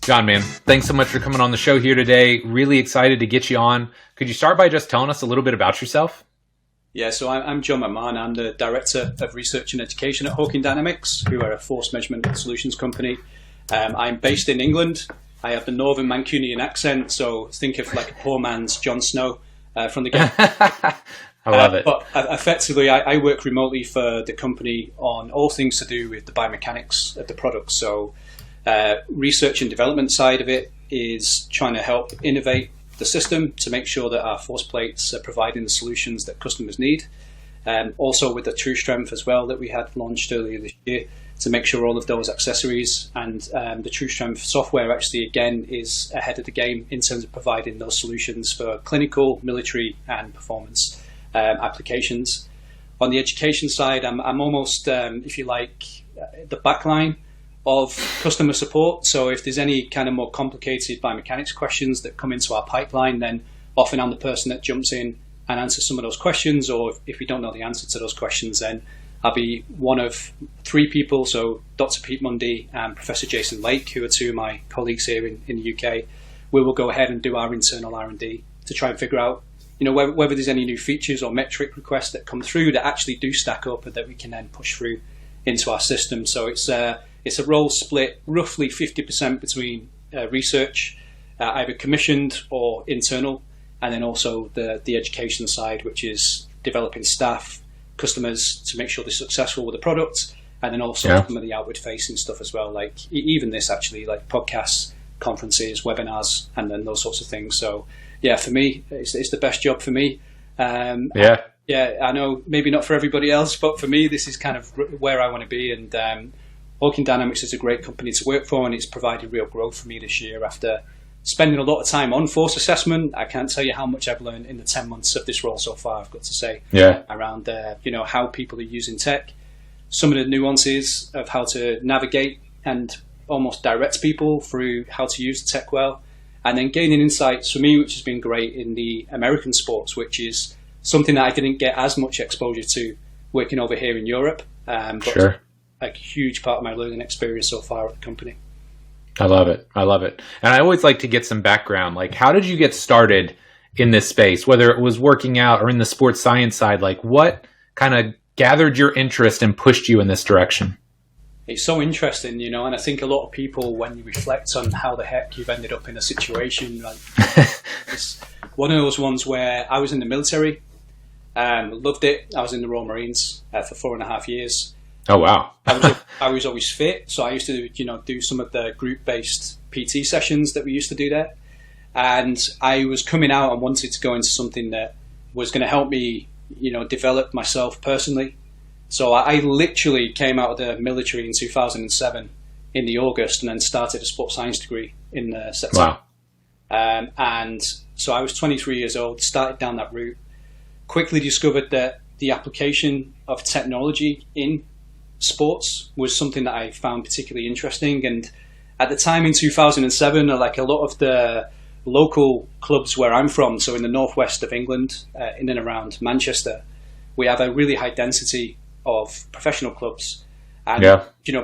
John, man, thanks so much for coming on the show here today. Really excited to get you on. Could you start by just telling us a little bit about yourself? Yeah, so I'm John McMahon. I'm the Director of Research and Education at Hawkin Dynamics, who are a force measurement solutions company. I'm based in England. I have the Northern Mancunian accent, so think of like a poor man's Jon Snow from the game. I love it. But effectively, I work remotely for the company on all things to do with the biomechanics of the product. So research and development side of it is trying to help innovate the system to make sure that our force plates are providing the solutions that customers need. Also with the True Strength as well that we had launched earlier this year to make sure all of those accessories and the True Strength software actually again is ahead of the game in terms of providing those solutions for clinical, military and performance applications. On the education side, I'm almost, if you like, the backline of customer support. So if there's any kind of more complicated biomechanics questions that come into our pipeline, then often I'm the person that jumps in and answers some of those questions. Or if we don't know the answer to those questions, then I'll be one of three people. So Dr. Pete Mundy and Professor Jason Lake, who are two of my colleagues here in the UK, we will go ahead and do our internal R&D to try and figure out, whether there's any new features or metric requests that come through that actually do stack up and that we can then push through into our system. So it's a role split roughly 50% between research, either commissioned or internal, and then also the education side, which is developing staff, customers to make sure they're successful with the product, and then also some of the outward facing stuff as well, like even this actually, like podcasts, conferences, webinars, and then those sorts of things. So yeah, for me, it's the best job for me. Yeah, I know maybe not for everybody else, but for me, this is kind of where I want to be. And Hawkin Dynamics is a great company to work for, and it's provided real growth for me this year after spending a lot of time on force assessment. I can't tell you how much I've learned in the 10 months of this role so far, I've got to say, around how people are using tech, some of the nuances of how to navigate and almost direct people through how to use the tech well, and then gaining insights for me, which has been great in the American sports, which is something that I didn't get as much exposure to working over here in Europe. But a huge part of my learning experience so far at the company. I love it. And I always like to get some background. Like, how did you get started in this space, whether it was working out or in the sports science side? Like, what kind of gathered your interest and pushed you in this direction? It's so interesting, and I think a lot of people, when you reflect on how the heck you've ended up in a situation, like it's one of those ones where I was in the military, loved it. I was in the Royal Marines for 4.5 years. Oh, wow. I was always fit. So I used to, do some of the group-based PT sessions that we used to do there. And I was coming out and wanted to go into something that was going to help me, develop myself personally. So I literally came out of the military in 2007 in the August and then started a sports science degree in September. Wow. And so I was 23 years old, started down that route, quickly discovered that the application of technology in sports was something that I found particularly interesting. And at the time in 2007, like a lot of the local clubs where I'm from, so in the northwest of England, in and around Manchester, we have a really high density of professional clubs and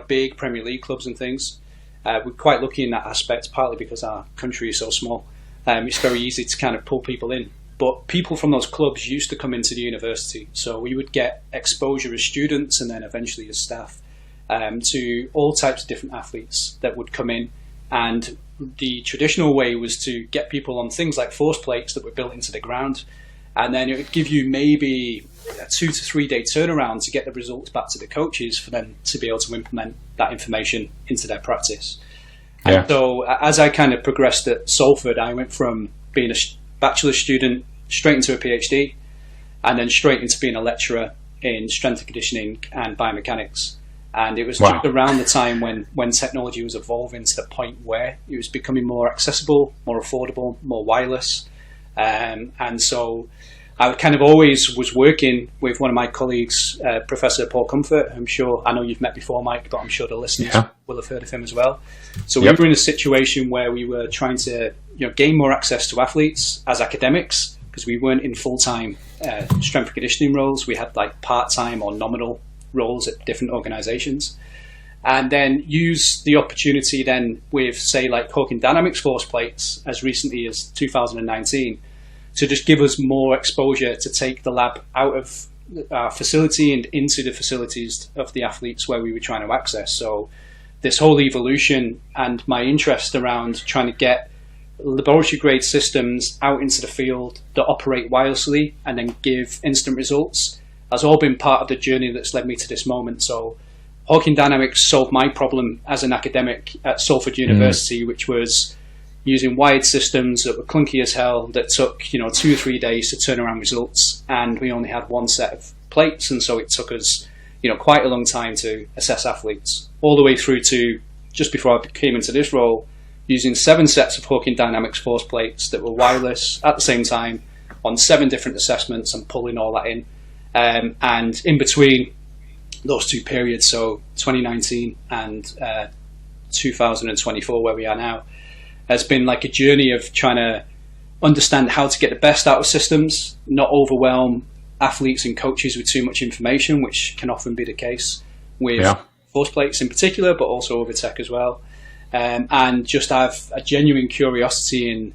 big Premier League clubs and things. We're quite lucky in that aspect, partly because our country is so small. It's very easy to kind of pull people in. But people from those clubs used to come into the university. So we would get exposure as students and then eventually as staff to all types of different athletes that would come in. And the traditional way was to get people on things like force plates that were built into the ground. And then it would give you maybe a 2 to 3 day turnaround to get the results back to the coaches for them to be able to implement that information into their practice. Yeah. And so as I kind of progressed at Salford, I went from being a bachelor's student straight into a PhD and then straight into being a lecturer in strength and conditioning and biomechanics. And it was just around the time when technology was evolving to the point where it was becoming more accessible, more affordable, more wireless. And so I kind of always was working with one of my colleagues, Professor Paul Comfort, I know you've met before, Mike, but I'm sure the listeners will have heard of him as well. So we were in a situation where we were trying to gain more access to athletes as academics, because we weren't in full-time strength and conditioning roles. We had like part-time or nominal roles at different organizations. and then use the opportunity then with, say, like Hawkin Dynamics force plates as recently as 2019 to just give us more exposure to take the lab out of our facility and into the facilities of the athletes where we were trying to access. So this whole evolution and my interest around trying to get laboratory grade systems out into the field that operate wirelessly and then give instant results has all been part of the journey that's led me to this moment. So Hawkin Dynamics solved my problem as an academic at Salford University, which was using wired systems that were clunky as hell, that took 2 or 3 days to turn around results, and we only had one set of plates, and so it took us quite a long time to assess athletes, all the way through to just before I came into this role, using 7 sets of Hawkin Dynamics force plates that were wireless at the same time on 7 different assessments and pulling all that in. And in between those 2 periods, so 2019 and 2024, where we are now, has been like a journey of trying to understand how to get the best out of systems, not overwhelm athletes and coaches with too much information, which can often be the case with force plates in particular, but also over tech as well. And just have a genuine curiosity in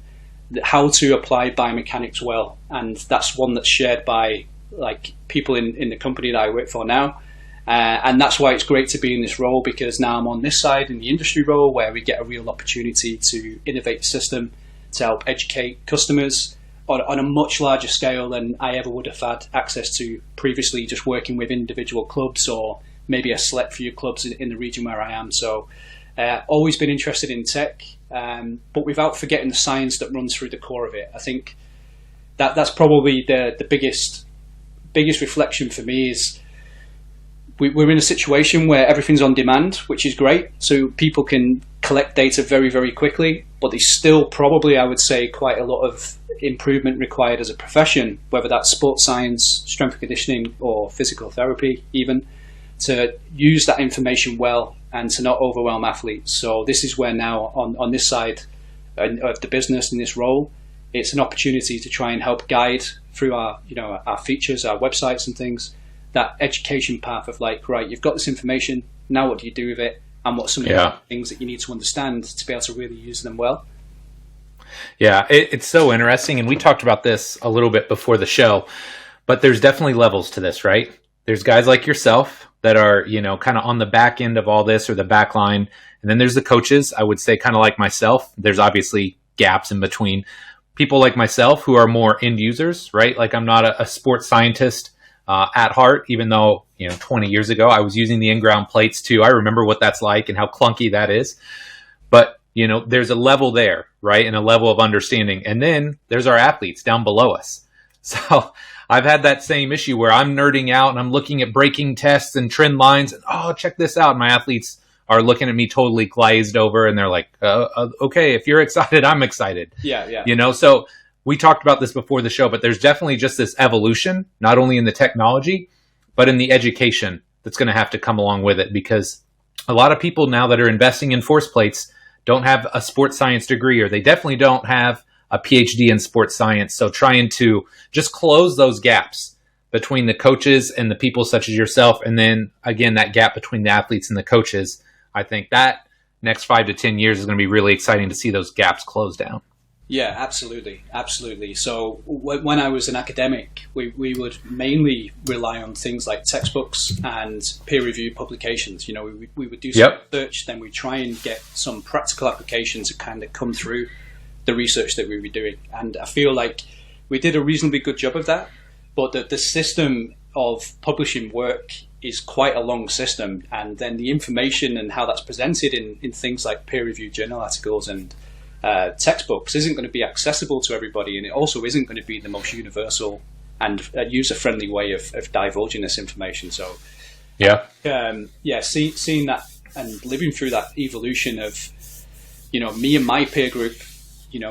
how to apply biomechanics well. And that's one that's shared by like people in the company that I work for now. And that's why it's great to be in this role, because now I'm on this side in the industry role where we get a real opportunity to innovate the system to help educate customers on a much larger scale than I ever would have had access to previously, just working with individual clubs or maybe a select few clubs in the region where I am. So always been interested in tech, but without forgetting the science that runs through the core of it. I think that's probably the biggest reflection for me is we're in a situation where everything's on demand, which is great. So people can collect data very, very quickly, but there's still probably, I would say, quite a lot of improvement required as a profession, whether that's sports science, strength and conditioning, or physical therapy even, to use that information well and to not overwhelm athletes. So this is where now on this side of the business, in this role, it's an opportunity to try and help guide through our features, our websites and things, that education path of like, right, you've got this information, now what do you do with it? And what are some of the things that you need to understand to be able to really use them well? Yeah, it's so interesting. And we talked about this a little bit before the show, but there's definitely levels to this, right? There's guys like yourself that are, kind of on the back end of all this or the back line. And then there's the coaches, I would say, kind of like myself. There's obviously gaps in between. People like myself who are more end users, right? Like I'm not a sports scientist at heart, even though, 20 years ago I was using the in-ground plates too. I remember what that's like and how clunky that is. But, there's a level there, right? And a level of understanding. And then there's our athletes down below us. So I've had that same issue where I'm nerding out and I'm looking at braking tests and trend lines and, check this out. And my athletes are looking at me totally glazed over and they're like, okay, if you're excited, I'm excited. Yeah. So we talked about this before the show, but there's definitely just this evolution, not only in the technology, but in the education that's going to have to come along with it, because a lot of people now that are investing in force plates don't have a sports science degree, or they definitely don't have a PhD in sports science. So trying to just close those gaps between the coaches and the people such as yourself, and then again, that gap between the athletes and the coaches, I think that next 5 to 10 years is going to be really exciting to see those gaps close down. Yeah, absolutely. So when I was an academic, we would mainly rely on things like textbooks and peer-reviewed publications. We would do some research, then we try and get some practical applications to kind of come through the research that we were doing. And I feel like we did a reasonably good job of that, but the system of publishing work is quite a long system. And then the information and how that's presented in things like peer-reviewed journal articles and textbooks isn't going to be accessible to everybody, and it also isn't going to be the most universal and user-friendly way of divulging this information. So, seeing that and living through that evolution of, me and my peer group,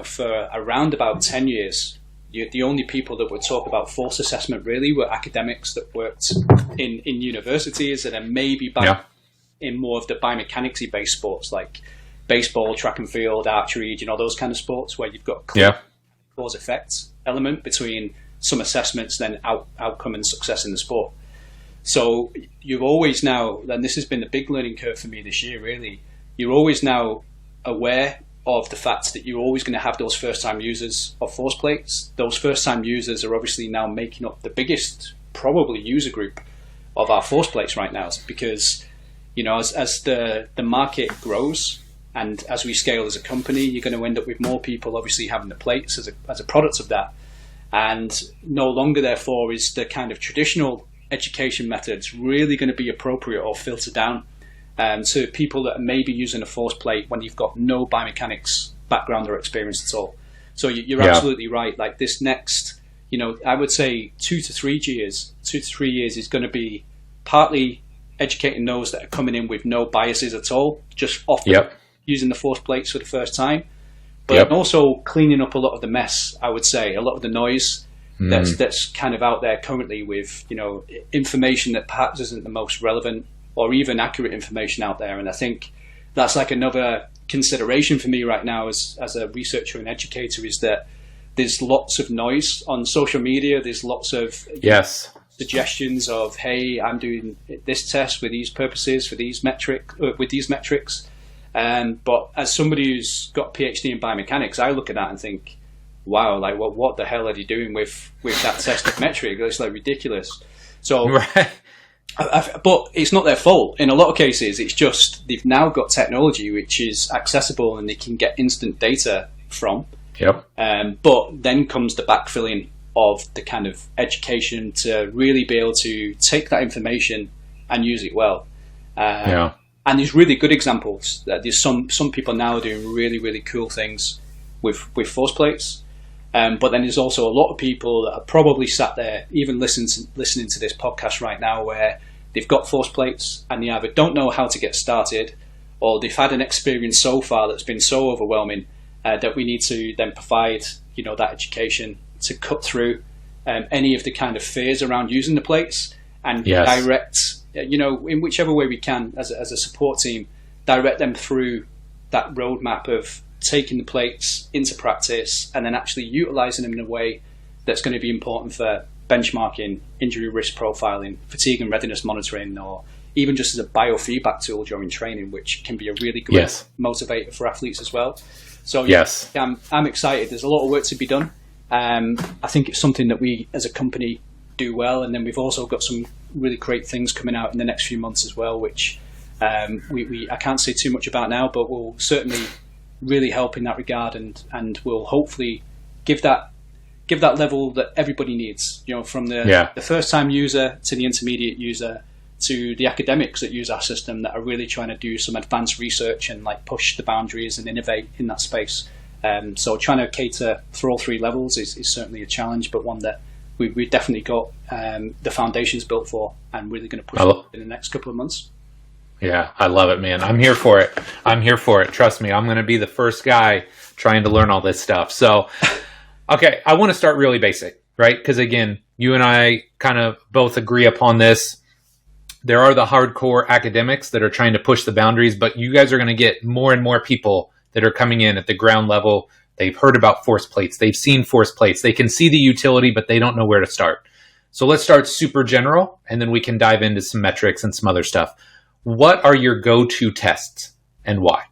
for around about 10 years, the only people that would talk about force assessment really were academics that worked in universities, and then maybe back in more of the biomechanics-y based sports like baseball, track and field, archery, those kind of sports where you've got cause effect element between some assessments, then outcome and success in the sport. So you've always now, and this has been a big learning curve for me this year, really, you're always now aware of the fact that you're always going to have those first-time users of force plates. Those first-time users are obviously now making up the biggest, probably, user group of our force plates right now, because, you know, as the market grows and as we scale as a company, you're going to end up with more people obviously having the plates as a product of that. And no longer, therefore, is the kind of traditional education methods really going to be appropriate or filter down to people that are maybe using a force plate when you've got no biomechanics background or experience at all. So you're absolutely right. Like this next, you know, I would say 2 to 3 years is going to be partly educating those that are coming in with no biases at all, just off using the force plates for the first time, but also cleaning up a lot of the mess, I would say, a lot of the noise that's kind of out there currently with, you know, information that perhaps isn't the most relevant or even accurate information out there. And I think that's like another consideration for me right now as a researcher and educator, is that there's lots of noise on social media. There's lots of suggestions of, hey, I'm doing this test with these purposes, for these with these metrics. But as somebody who's got a PhD in biomechanics, I look at that and think, wow, like what the hell are they doing with that tested metric? It's like ridiculous. So, but it's not their fault. In a lot of cases, it's just they've now got technology which is accessible and they can get instant data from. But then comes the backfilling of the kind of education to really be able to take that information and use it well. And there's really good examples. There's some people now doing really, really cool things with force plates. But then there's also a lot of people that are probably sat there, even listening to this podcast right now, where they've got force plates and they either don't know how to get started, or they've had an experience so far that's been so overwhelming that we need to then provide, you know, that education to cut through any of the kind of fears around using the plates and direct, you know, in whichever way we can as a support team, direct them through that roadmap of taking the plates into practice and then actually utilizing them in a way that's going to be important for benchmarking, injury risk profiling, fatigue and readiness monitoring, or even just as a biofeedback tool during training, which can be a really good motivator for athletes as well. So I'm excited. There's a lot of work to be done. I think it's something that we as a company do well, and then we've also got some really great things coming out in the next few months as well, which I can't say too much about now, but will certainly really help in that regard, and will hopefully give that level that everybody needs, you know, from the first time user to the intermediate user to the academics that use our system that are really trying to do some advanced research and like push the boundaries and innovate in that space. So trying to cater for all three levels is certainly a challenge, but one that we've definitely got the foundations built for, and really going to push in the next couple of months. Yeah, I love it, man. I'm here for it. Trust me, I'm going to be the first guy trying to learn all this stuff. So, okay, I want to start really basic, right? Because again, you and I kind of both agree upon this. There are the hardcore academics that are trying to push the boundaries, but you guys are going to get more and more people that are coming in at the ground level. They've heard about force plates. They've seen force plates. They can see the utility, but they don't know where to start. So let's start super general, and then we can dive into some metrics and some other stuff. What are your go-to tests and why?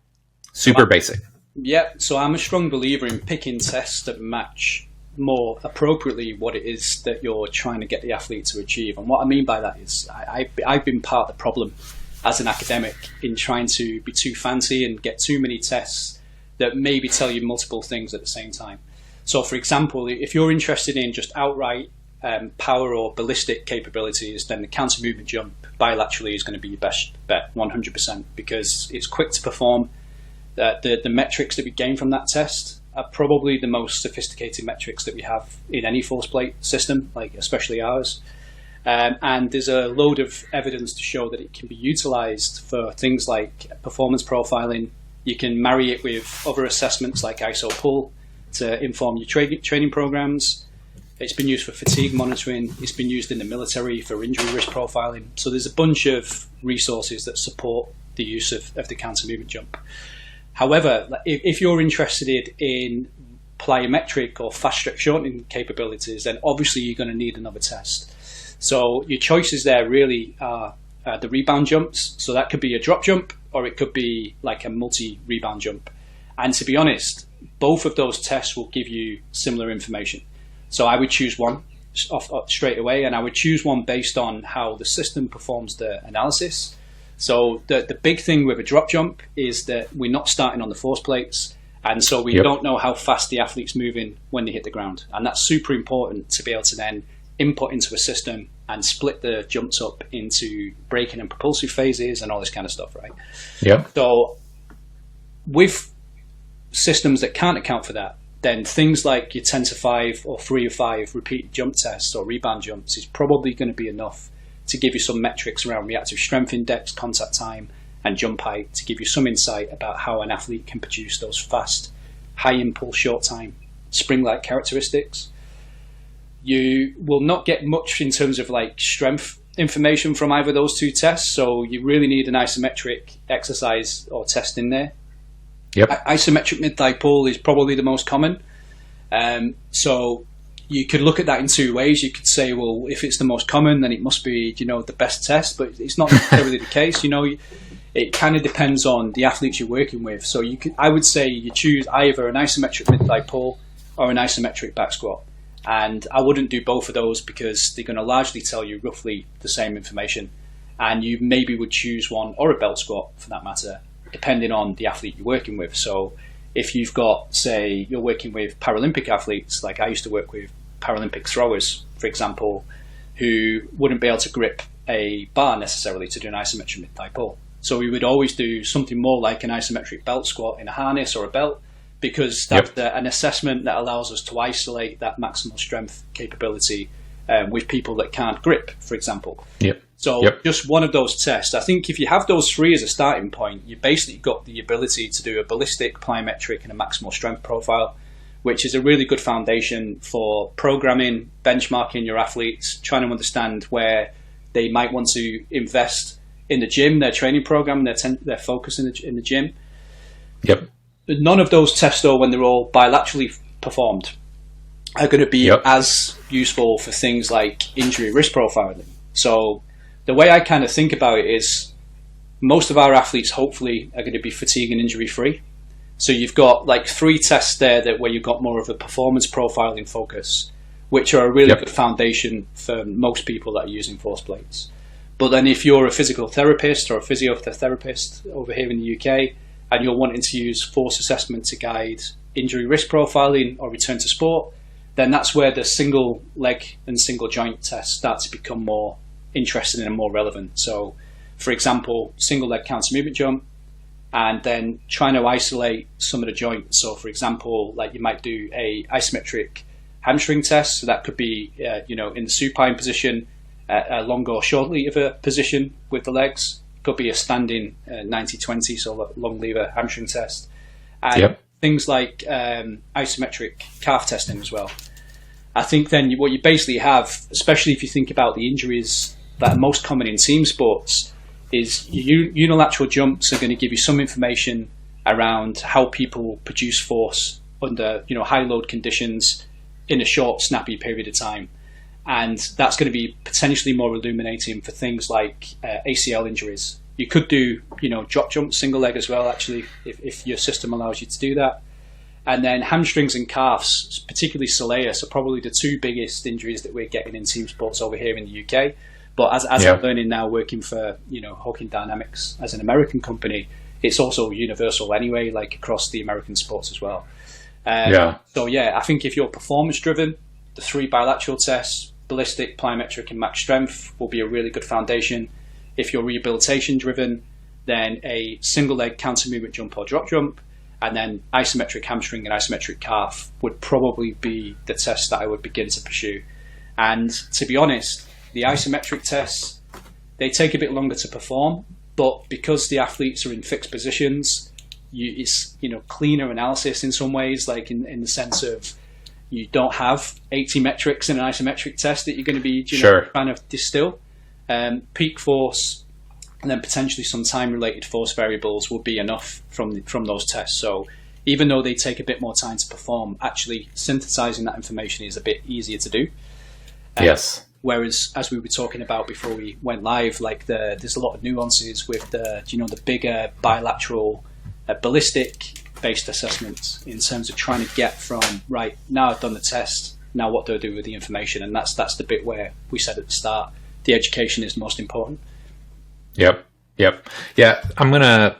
Super basic. Yeah, so I'm a strong believer in picking tests that match more appropriately what it is that you're trying to get the athlete to achieve. And what I mean by that is I've been part of the problem as an academic in trying to be too fancy and get too many tests that maybe tell you multiple things at the same time. So, for example, if you're interested in just outright power or ballistic capabilities, then the counter movement jump bilaterally is going to be your best bet, 100%, because it's quick to perform. The metrics that we gain from that test are probably the most sophisticated metrics that we have in any force plate system, like especially ours. And there's a load of evidence to show that it can be utilized for things like performance profiling. You can marry it with other assessments like ISO pull to inform your training programs. It's been used for fatigue monitoring. It's been used in the military for injury risk profiling. So there's a bunch of resources that support the use of the counter movement jump. However, if you're interested in plyometric or fast stretch shortening capabilities, then obviously you're going to need another test. So your choices there really are the rebound jumps. So that could be a drop jump, or it could be like a multi-rebound jump. And to be honest, both of those tests will give you similar information. So I would choose one off straight away, and I would choose one based on how the system performs the analysis. So the big thing with a drop jump is that we're not starting on the force plates, and so we don't know how fast the athlete's moving when they hit the ground. And that's super important to be able to then input into a system and split the jumps up into braking and propulsive phases and all this kind of stuff, right? Yep. So with systems that can't account for that, then things like your 10 to 5 or 3 of 5 repeated jump tests or rebound jumps is probably going to be enough to give you some metrics around reactive strength index, contact time, and jump height, to give you some insight about how an athlete can produce those fast, high impulse, short time, spring-like characteristics. You will not get much in terms of like strength information from either of those two tests, so you really need an isometric exercise or test in there. Yep. Isometric mid-thigh pull is probably the most common. So you could look at that in two ways. You could say, well, if it's the most common, then it must be, the best test, but it's not necessarily the case. It kind of depends on the athletes you're working with. So I would say you choose either an isometric mid-thigh pull or an isometric back squat. And I wouldn't do both of those because they're going to largely tell you roughly the same information. And you maybe would choose one, or a belt squat for that matter, depending on the athlete you're working with. So if you've got, say, you're working with Paralympic athletes, like I used to work with Paralympic throwers, for example, who wouldn't be able to grip a bar necessarily to do an isometric mid-thigh pull. So we would always do something more like an isometric belt squat in a harness or a belt, because that's an assessment that allows us to isolate that maximal strength capability with people that can't grip, for example. So just one of those tests. I think if you have those three as a starting point, you basically got the ability to do a ballistic, plyometric, and a maximal strength profile, which is a really good foundation for programming, benchmarking your athletes, trying to understand where they might want to invest in the gym, their training program, their focus in the gym. None of those tests, though, when they're all bilaterally performed, are going to be as useful for things like injury risk profiling. So the way I kind of think about it is most of our athletes hopefully are going to be fatigue and injury free. So you've got like 3 tests there where you've got more of a performance profiling focus, which are a really good foundation for most people that are using force plates. But then if you're a physical therapist or a physiotherapist over here in the UK and you're wanting to use force assessment to guide injury risk profiling or return to sport, then that's where the single leg and single joint tests start to become more interesting and more relevant. So, for example, single leg counter movement jump, and then trying to isolate some of the joints. So, for example, like you might do a isometric hamstring test. So that could be, in the supine position, a long or short lever position with the legs. It could be a standing 90-20, so long lever hamstring test. And things like isometric calf testing as well. I think then what you basically have, especially if you think about the injuries that are most common in team sports, is unilateral jumps are going to give you some information around how people produce force under high load conditions in a short, snappy period of time. And that's going to be potentially more illuminating for things like ACL injuries. You could do, drop jump, single leg as well, actually, if your system allows you to do that. And then hamstrings and calves, particularly soleus, are probably the 2 biggest injuries that we're getting in team sports over here in the UK. But as I'm learning now, working for Hawkin Dynamics as an American company, it's also universal anyway, like across the American sports as well. So I think if you're performance driven, the 3 bilateral tests, ballistic, plyometric, and max strength, will be a really good foundation. If you're rehabilitation driven, then a single leg counter movement jump or drop jump, and then isometric hamstring and isometric calf would probably be the tests that I would begin to pursue. And to be honest, the isometric tests, they take a bit longer to perform, but because the athletes are in fixed positions, it's cleaner analysis in some ways, like in the sense of you don't have 80 metrics in an isometric test that you're going to be trying to distill. Peak force and then potentially some time-related force variables will be enough from those tests. So even though they take a bit more time to perform, actually synthesizing that information is a bit easier to do. Whereas, as we were talking about before we went live, like there's a lot of nuances with the bigger bilateral ballistic-based assessments in terms of trying to get from, right, now I've done the test, now what do I do with the information? And that's the bit where we said at the start, the education is most important. Yep. Yeah, I'm going to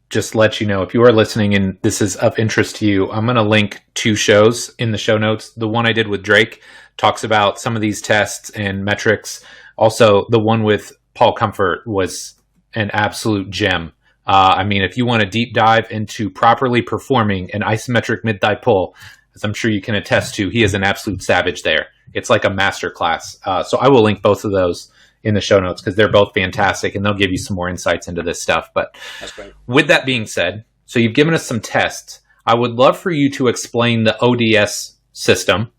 just let you know, if you are listening and this is of interest to you, I'm going to link 2 shows in the show notes. The one I did with Drake talks about some of these tests and metrics. Also, the one with Paul Comfort was an absolute gem. I mean, if you want to deep dive into properly performing an isometric mid-thigh pull, as I'm sure you can attest to, he is an absolute savage there. It's like a master class. So I will link both of those in the show notes because they're both fantastic and they'll give you some more insights into this stuff. But that's great. With that being said, so you've given us some tests. I would love for you to explain the ODS system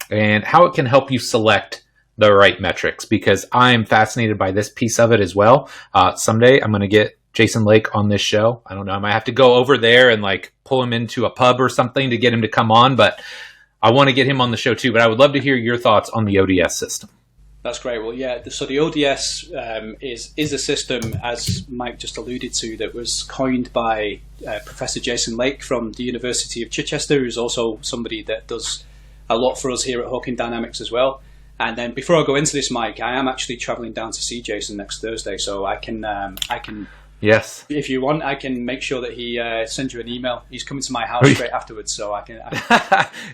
and how it can help you select the right metrics, because I'm fascinated by this piece of it as well. Someday I'm going to get Jason Lake on this show. I don't know. I might have to go over there and like pull him into a pub or something to get him to come on, but I want to get him on the show too. But I would love to hear your thoughts on the ODS system. That's great. Well, yeah, so the ODS is a system, as Mike just alluded to, that was coined by Professor Jason Lake from the University of Chichester, who's also somebody that does a lot for us here at Hawkin Dynamics as well. And then before I go into this, Mike, I am actually traveling down to see Jason next Thursday, so I can yes, if you want, I can make sure that he sends you an email. He's coming to my house straight afterwards, so I can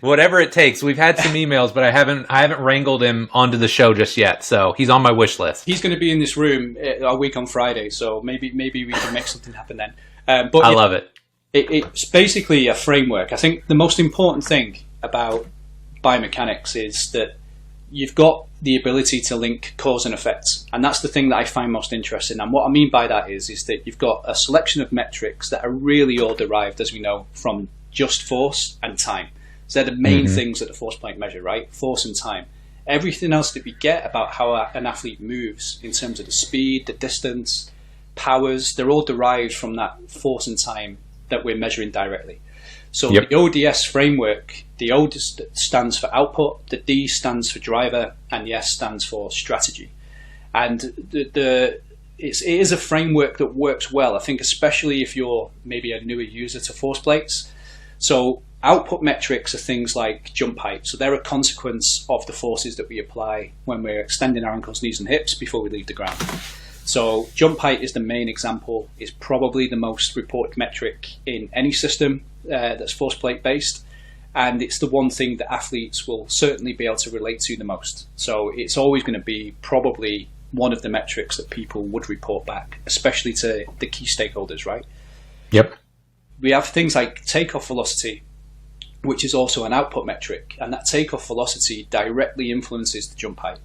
whatever it takes. We've had some emails, but I haven't wrangled him onto the show just yet, so he's on my wish list. He's going to be in this room a week on Friday, so maybe we can make something happen then. But I love it. It's basically a framework. I think the most important thing about biomechanics is that you've got the ability to link cause and effect. And that's the thing that I find most interesting. And what I mean by that is that you've got a selection of metrics that are really all derived, as we know, from just force and time. So they're the main things that the force plate measure, right? Force and time. Everything else that we get about how an athlete moves in terms of the speed, the distance, powers, they're all derived from that force and time that we're measuring directly. So the ODS framework, the O stands for output, the D stands for driver, and the S stands for strategy. And it is a framework that works well, I think, especially if you're maybe a newer user to force plates. So output metrics are things like jump height. So they're a consequence of the forces that we apply when we're extending our ankles, knees, and hips before we leave the ground. So jump height is the main example, is probably the most reported metric in any system that's force plate based, and it's the one thing that athletes will certainly be able to relate to the most. So it's always going to be probably one of the metrics that people would report back, especially to the key stakeholders, right? Yep. We have things like takeoff velocity, which is also an output metric, and that takeoff velocity directly influences the jump height.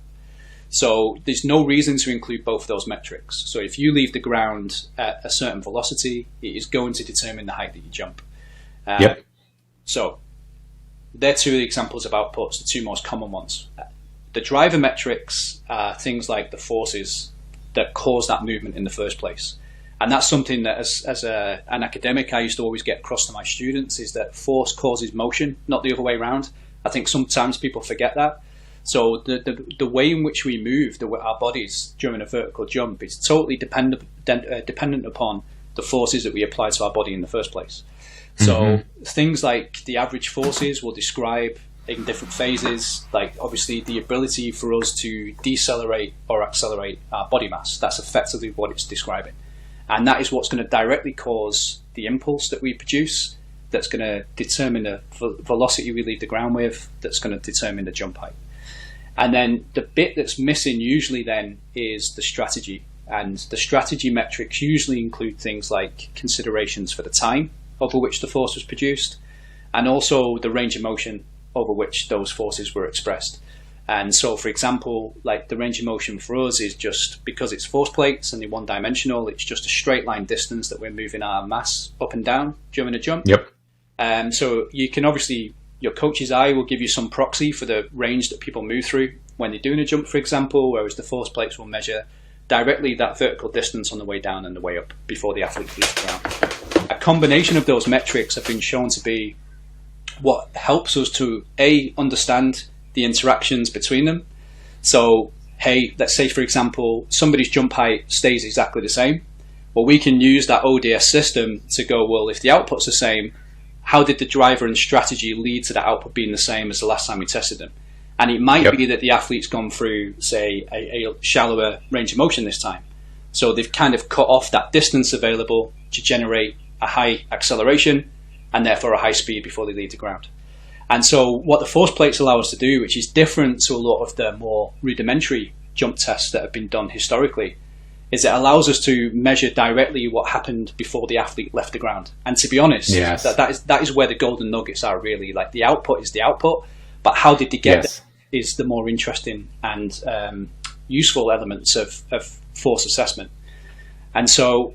So there's no reason to include both of those metrics. So if you leave the ground at a certain velocity, it is going to determine the height that you jump. So they're two examples of outputs, the two most common ones. The driver metrics are things like the forces that cause that movement in the first place. And that's something that as an academic, I used to always get across to my students, is that force causes motion, not the other way around. I think sometimes people forget that. So the way in which we move our bodies during a vertical jump is totally dependent upon the forces that we apply to our body in the first place. So things like the average forces will describe in different phases, like obviously the ability for us to decelerate or accelerate our body mass. That's effectively what it's describing. And that is what's going to directly cause the impulse that we produce, that's going to determine the velocity we leave the ground with, that's going to determine the jump height. And then the bit that's missing usually then is the strategy. And the strategy metrics usually include things like considerations for the time over which the force was produced, and also the range of motion over which those forces were expressed. And so, for example, like the range of motion for us is just, because it's force plates and they're one-dimensional, it's just a straight line distance that we're moving our mass up and down during a jump. So you can obviously, your coach's eye will give you some proxy for the range that people move through when they're doing a jump, for example, whereas the force plates will measure directly that vertical distance on the way down and the way up before the athlete leaves the ground. A combination of those metrics have been shown to be what helps us to understand the interactions between them. So hey, let's say, for example, somebody's jump height stays exactly the same. Well, we can use that ODS system to go, well, if the output's the same, how did the driver and strategy lead to that output being the same as the last time we tested them? And it might be that the athlete's gone through, say, a shallower range of motion this time. So they've kind of cut off that distance available to generate a high acceleration and therefore a high speed before they leave the ground. And so what the force plates allow us to do, which is different to a lot of the more rudimentary jump tests that have been done historically, is it allows us to measure directly what happened before the athlete left the ground. And to be honest, that is where the golden nuggets are really. Like, the output is the output, but how did they get there is the more interesting and useful elements of force assessment. And so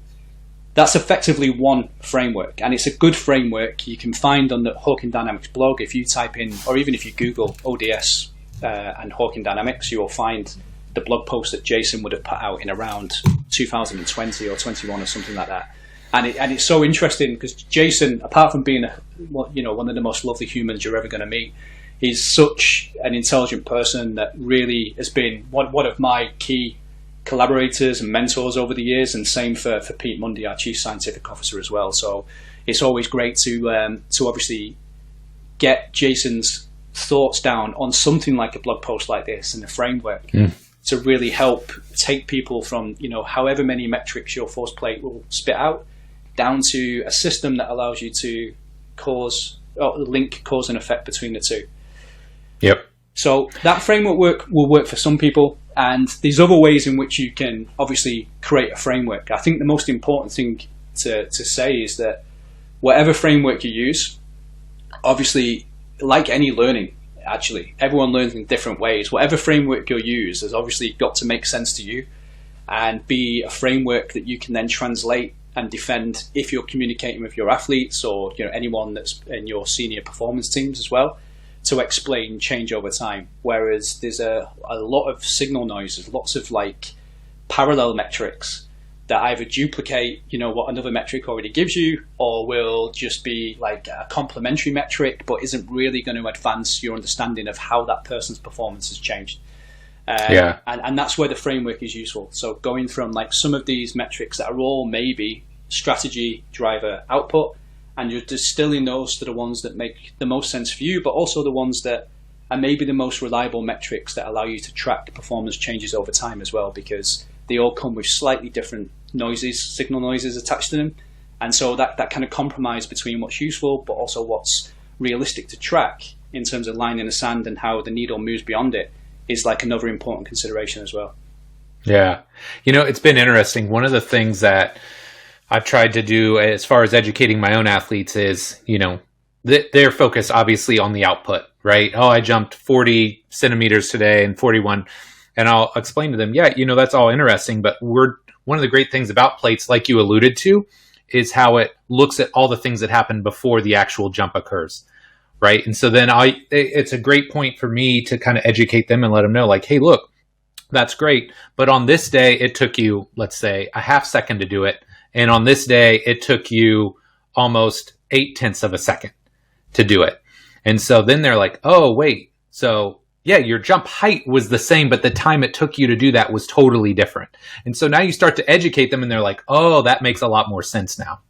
that's effectively one framework, and it's a good framework you can find on the Hawkin Dynamics blog. If you type in, or even if you Google ODS and Hawkin Dynamics, you will find the blog post that Jason would have put out in around 2020 or 21 or something like that. And it's so interesting because Jason, apart from being one of the most lovely humans you're ever going to meet, he's such an intelligent person that really has been one of my key collaborators and mentors over the years, and same for Pete Mundy, our Chief Scientific Officer as well. So it's always great to obviously get Jason's thoughts down on something like a blog post like this and a framework to really help take people from, however many metrics your force plate will spit out, down to a system that allows you to link cause and effect between the two. Yep. So that framework will work for some people, and there's other ways in which you can obviously create a framework. I think the most important thing to say is that whatever framework you use, obviously, like any learning, actually, everyone learns in different ways. Whatever framework you'll use has obviously got to make sense to you and be a framework that you can then translate and defend if you're communicating with your athletes or anyone that's in your senior performance teams as well, to explain change over time. Whereas there's a lot of signal noise, there's lots of parallel metrics that either duplicate what another metric already gives you, or will just be like a complementary metric but isn't really going to advance your understanding of how that person's performance has changed. And that's where the framework is useful. So going from some of these metrics that are all maybe strategy, driver, output, and you're distilling those to the ones that make the most sense for you, but also the ones that are maybe the most reliable metrics that allow you to track performance changes over time as well, because they all come with slightly different signal noises attached to them. And so that kind of compromise between what's useful but also what's realistic to track in terms of line in the sand and how the needle moves beyond it is another important consideration as well. Yeah. It's been interesting. One of the things that I've tried to do as far as educating my own athletes is, their focus obviously on the output, right? Oh, I jumped 40 centimeters today and 41. And I'll explain to them, that's all interesting, but one of the great things about plates, like you alluded to, is how it looks at all the things that happen before the actual jump occurs, right? And so then it's a great point for me to kind of educate them and let them know, hey, look, that's great, but on this day, it took you, let's say, a half second to do it. And on this day, it took you almost 0.8 of a second to do it. And so then they're like, oh, wait, so yeah, your jump height was the same, but the time it took you to do that was totally different. And so now you start to educate them and they're like, oh, that makes a lot more sense now.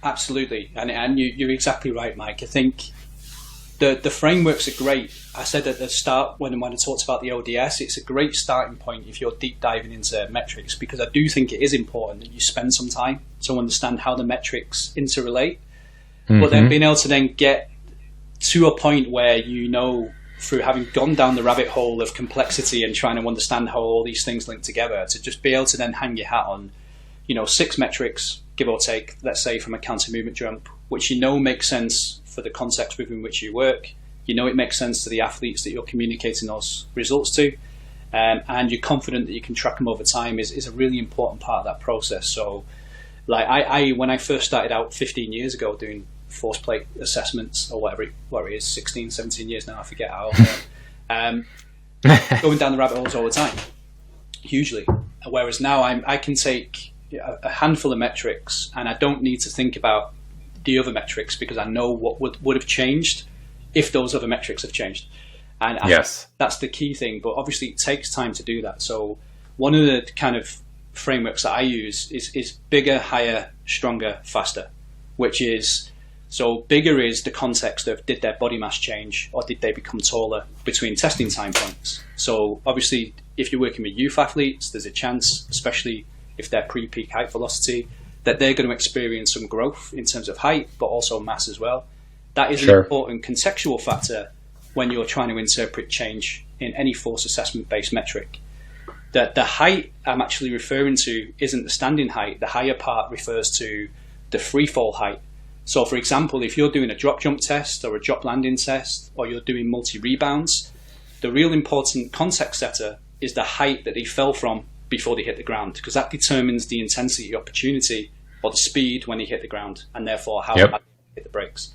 Absolutely. And you're exactly right, Mike. I think the frameworks are great. I said at the start when I talked about the ODS, it's a great starting point if you're deep diving into metrics, because I do think it is important that you spend some time to understand how the metrics interrelate. But then being able to then get to a point where through having gone down the rabbit hole of complexity and trying to understand how all these things link together, to just be able to then hang your hat on, 6 metrics, give or take, let's say from a counter movement jump, which makes sense for the context within which you work. It makes sense to the athletes that you're communicating those results to, and you're confident that you can track them over time is a really important part of that process. So, I when I first started out 15 years ago doing force plate assessments or whatever it is, 16, 17 years now, I forget how old, going down the rabbit holes all the time, hugely. Whereas now I can take a handful of metrics and I don't need to think about the other metrics because I know what would have changed if those other metrics have changed. And I think that's the key thing. But obviously, it takes time to do that. So one of the kind of frameworks that I use is bigger, higher, stronger, faster, which is, so bigger is the context of did their body mass change or did they become taller between testing time points. So obviously, if you're working with youth athletes, there's a chance, especially if they're pre-peak height velocity, that they're going to experience some growth in terms of height, but also mass as well. That is an important contextual factor when you're trying to interpret change in any force assessment-based metric. The height I'm actually referring to isn't the standing height. The higher part refers to the free fall height. So for example, if you're doing a drop jump test or a drop landing test, or you're doing multi-rebounds, the real important context setter is the height that they fell from before they hit the ground, because that determines the intensity, opportunity, or the speed when they hit the ground, and therefore how hard they hit the brakes.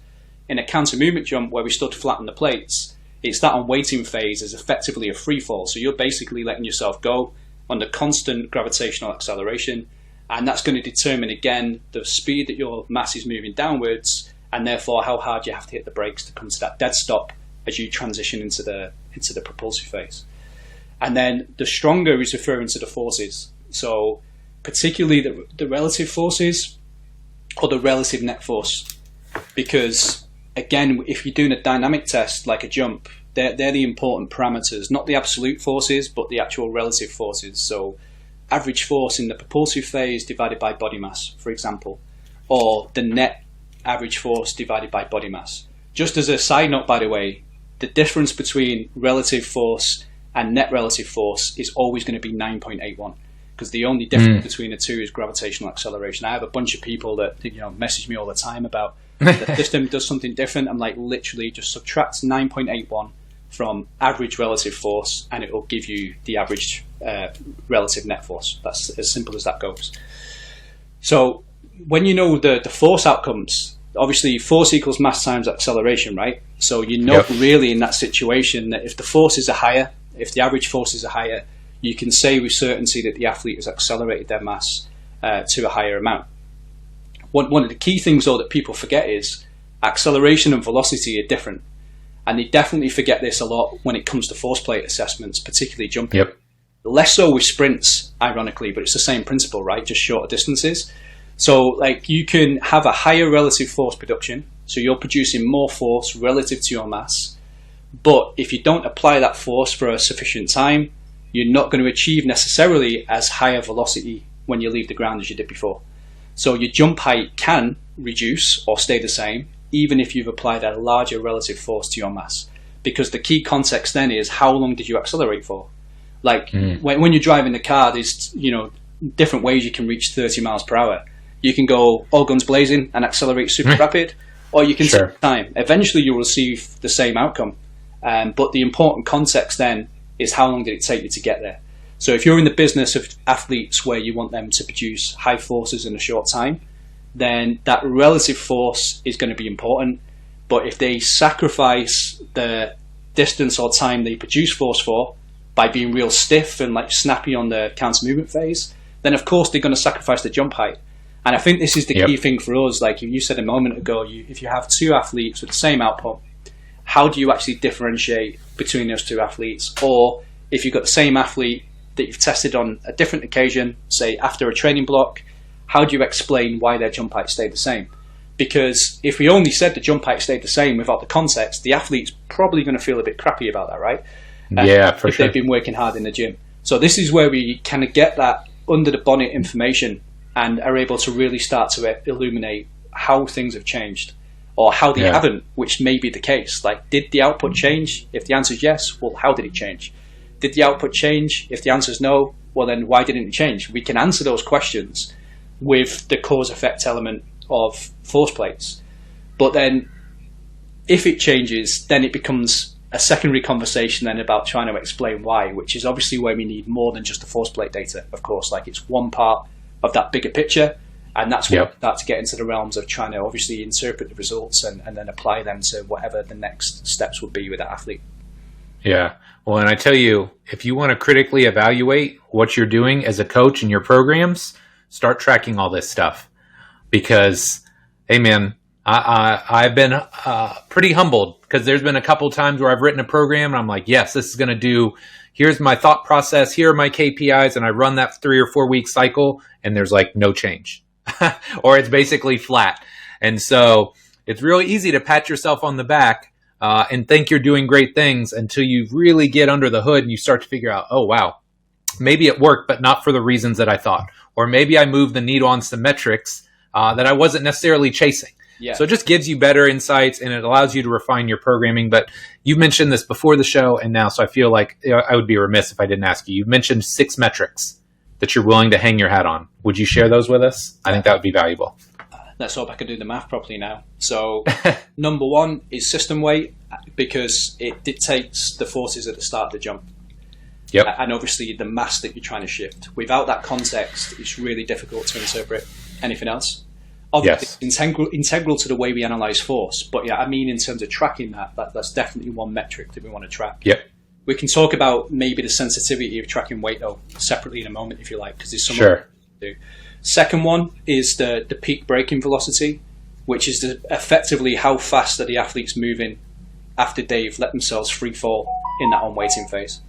In a counter movement jump where we stood flat on the plates, it's that unweighting phase is effectively a free fall. So you're basically letting yourself go under constant gravitational acceleration, and that's going to determine again the speed that your mass is moving downwards, and therefore how hard you have to hit the brakes to come to that dead stop as you transition into the propulsive phase. And then the stronger is referring to the forces. So particularly the relative forces or the relative net force, because again, if you're doing a dynamic test like a jump, they're the important parameters, not the absolute forces, but the actual relative forces. So average force in the propulsive phase divided by body mass, for example, or the net average force divided by body mass. Just as a side note, by the way, the difference between relative force and net relative force is always going to be 9.81, because the only difference between the two is gravitational acceleration. I have a bunch of people that message me all the time about the system does something different. I'm like, literally just subtract 9.81 from average relative force and it will give you the average relative net force. That's as simple as that goes. So when you know the force outcomes, obviously force equals mass times acceleration, right? So really in that situation that if the forces are higher, if the average forces are higher, you can say with certainty that the athlete has accelerated their mass to a higher amount. One of the key things though that people forget is acceleration and velocity are different. And they definitely forget this a lot when it comes to force plate assessments, particularly jumping. Less so with sprints, ironically, but it's the same principle, right? Just shorter distances. So like you can have a higher relative force production, so you're producing more force relative to your mass. But if you don't apply that force for a sufficient time, you're not going to achieve necessarily as high a velocity when you leave the ground as you did before. So your jump height can reduce or stay the same, even if you've applied a larger relative force to your mass. Because the key context then is how long did you accelerate for? Like when you're driving the car, there's different ways you can reach 30 miles per hour. You can go all guns blazing and accelerate super rapid, or you can take time. Eventually you'll receive the same outcome. But the important context then is how long did it take you to get there? So if you're in the business of athletes where you want them to produce high forces in a short time, then that relative force is going to be important. But if they sacrifice the distance or time they produce force for by being real stiff and like snappy on the counter movement phase, then of course they're going to sacrifice the jump height. And I think this is the key thing for us. Like you said a moment ago, if you have two athletes with the same output, how do you actually differentiate between those two athletes? Or if you've got the same athlete that you've tested on a different occasion, say after a training block, how do you explain why their jump height stayed the same? Because if we only said the jump height stayed the same without the context, the athlete's probably going to feel a bit crappy about that, right? If they've been working hard in the gym. So this is where we kind of get that under the bonnet information and are able to really start to illuminate how things have changed or how they haven't, which may be the case. Like, did the output change? If the answer is yes, well, how did it change? Did the output change? If the answer is no, well, then why didn't it change? We can answer those questions with the cause-effect element of force plates. But then if it changes, then it becomes a secondary conversation then about trying to explain why, which is obviously where we need more than just the force plate data, of course. Like, it's one part of that bigger picture, and that's where we start to get into the realms of trying to obviously interpret the results and then apply them to whatever the next steps would be with that athlete. Yeah. Well, and I tell you, if you want to critically evaluate what you're doing as a coach in your programs, start tracking all this stuff. Because, hey man, I've been pretty humbled because there's been a couple times where I've written a program and I'm like, yes, this is going to do, here's my thought process, here are my KPIs, and I run that 3 or 4 week cycle and there's like no change or it's basically flat. And so it's really easy to pat yourself on the back and think you're doing great things until you really get under the hood and you start to figure out, oh, wow, maybe it worked, but not for the reasons that I thought. Or maybe I moved the needle on some metrics that I wasn't necessarily chasing. Yeah. So it just gives you better insights and it allows you to refine your programming. But you mentioned this before the show and now, so I feel like I would be remiss if I didn't ask you. You mentioned 6 metrics that you're willing to hang your hat on. Would you share those with us? I think that would be valuable. Let's hope I can do the math properly now. So number 1 is system weight because it dictates the forces at the start of the jump. Yep. And obviously the mass that you're trying to shift. Without that context, it's really difficult to interpret anything else. Obviously, yes. Integral to the way we analyze force. But yeah, I mean, in terms of tracking that's definitely one metric that we want to track. Yep. We can talk about maybe the sensitivity of tracking weight, though, separately in a moment, if you like, because there's some sure. to do. Second one is the peak braking velocity, which is effectively how fast are the athletes moving after they've let themselves free fall in that on-weighting phase.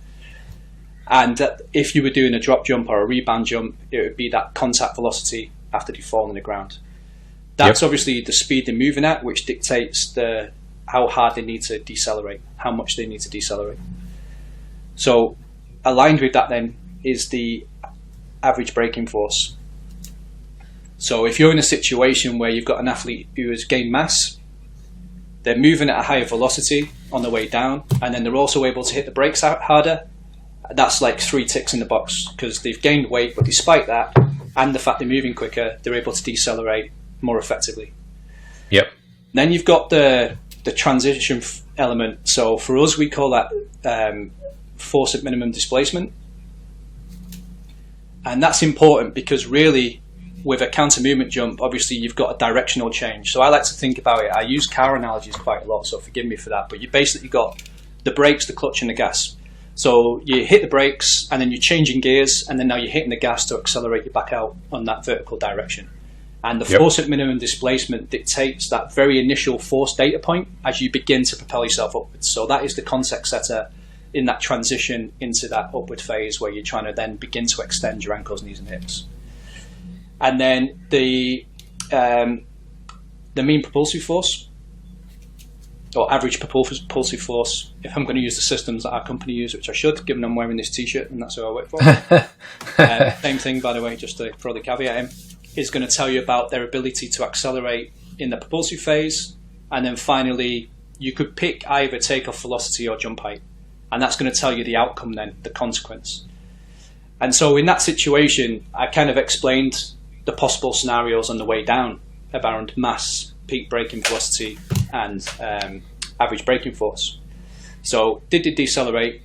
And if you were doing a drop jump or a rebound jump, it would be that contact velocity after they fall on the ground. That's obviously the speed they're moving at, which dictates how hard they need to decelerate, how much they need to decelerate. So aligned with that then is the average braking force. So if you're in a situation where you've got an athlete who has gained mass, they're moving at a higher velocity on the way down, and then they're also able to hit the brakes out harder, that's like 3 ticks in the box because they've gained weight, but despite that, and the fact they're moving quicker, they're able to decelerate more effectively. Yep. Then you've got the transition element. So for us, we call that force at minimum displacement. And that's important because really, with a counter movement jump, obviously you've got a directional change. So I like to think about it. I use car analogies quite a lot, so forgive me for that. But you basically got the brakes, the clutch, and the gas. So you hit the brakes, and then you're changing gears, and then now you're hitting the gas to accelerate you back out on that vertical direction. And the force at minimum displacement dictates that very initial force data point as you begin to propel yourself upwards. So that is the context setter in that transition into that upward phase where you're trying to then begin to extend your ankles, knees, and hips. And then the mean propulsive force, or average propulsive force, if I'm going to use the systems that our company use, which I should, given I'm wearing this t-shirt and that's who I work for. Same thing, by the way, just to throw the caveat in, is going to tell you about their ability to accelerate in the propulsive phase. And then finally, you could pick either takeoff velocity or jump height. And that's going to tell you the outcome then, the consequence. And so in that situation, I kind of explained the possible scenarios on the way down around mass, peak braking velocity, and average braking force. So did they decelerate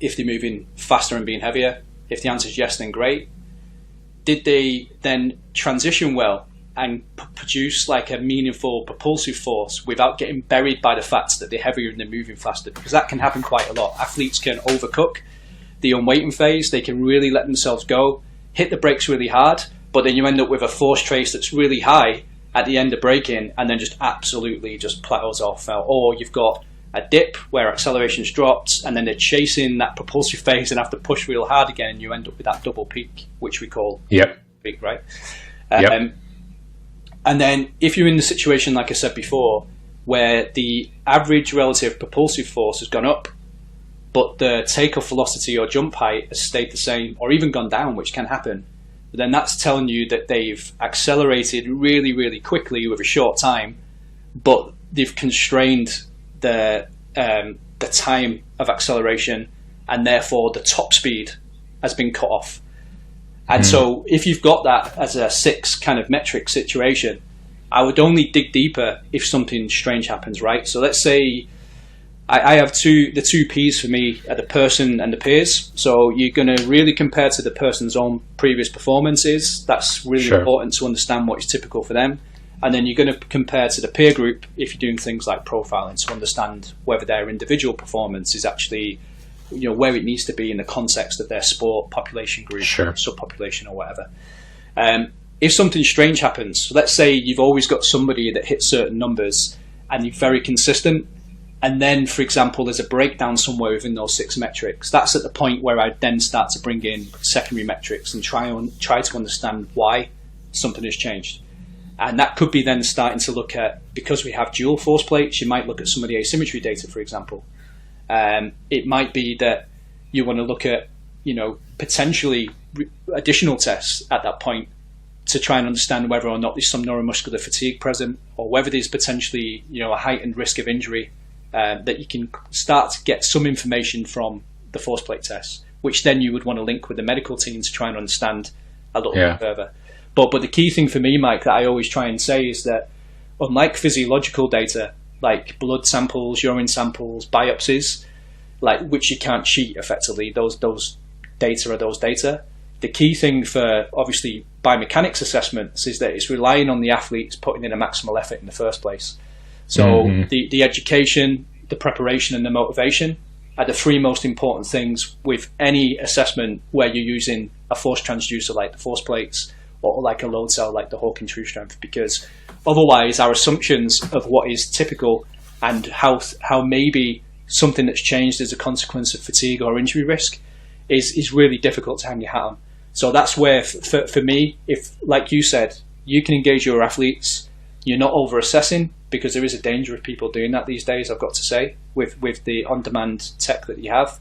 if they're moving faster and being heavier? If the answer is yes, then great. Did they then transition well and produce like a meaningful propulsive force without getting buried by the fact that they're heavier and they're moving faster? Because that can happen quite a lot. Athletes can overcook the unweighting phase. They can really let themselves go, hit the brakes really hard, but then you end up with a force trace that's really high at the end of braking and then just absolutely just plateaus off. Or you've got a dip where acceleration's dropped and then they're chasing that propulsive phase and have to push real hard again, and you end up with that double peak, which we call peak, right? And then if you're in the situation, like I said before, where the average relative propulsive force has gone up, but the takeoff velocity or jump height has stayed the same or even gone down, which can happen, then that's telling you that they've accelerated really, really quickly with a short time, but they've constrained the time of acceleration, and therefore the top speed has been cut off. And so if you've got that as a 6 kind of metric situation, I would only dig deeper if something strange happens, right? So let's say I have the two P's for me are the person and the peers. So you're going to really compare to the person's own previous performances. That's really important to understand what is typical for them. And then you're going to compare to the peer group if you're doing things like profiling to understand whether their individual performance is actually, where it needs to be in the context of their sport, population group, subpopulation or whatever. if something strange happens, let's say you've always got somebody that hits certain numbers and you're very consistent, and then, for example, there's a breakdown somewhere within those 6 metrics, that's at the point where I then start to bring in secondary metrics and try to understand why something has changed. And that could be then starting to look at, because we have dual force plates, you might look at some of the asymmetry data, for example. It might be that you want to look at, potentially additional tests at that point to try and understand whether or not there's some neuromuscular fatigue present, or whether there's potentially, a heightened risk of injury, that you can start to get some information from the force plate tests, which then you would want to link with the medical team to try and understand a little bit further. But the key thing for me, Mike, that I always try and say is that unlike physiological data, like blood samples, urine samples, biopsies, which you can't cheat effectively, those data are those data. The key thing for, obviously, biomechanics assessments is that it's relying on the athletes putting in a maximal effort in the first place. So the education, the preparation, and the motivation are the 3 most important things with any assessment where you're using a force transducer like the force plates, or like a load cell like the Hawkin True Strength, because otherwise our assumptions of what is typical and how maybe something that's changed as a consequence of fatigue or injury risk is really difficult to hang your hat on. So that's where, for me, if, like you said, you can engage your athletes, you're not over-assessing, because there is a danger of people doing that these days, I've got to say, with the on-demand tech that you have.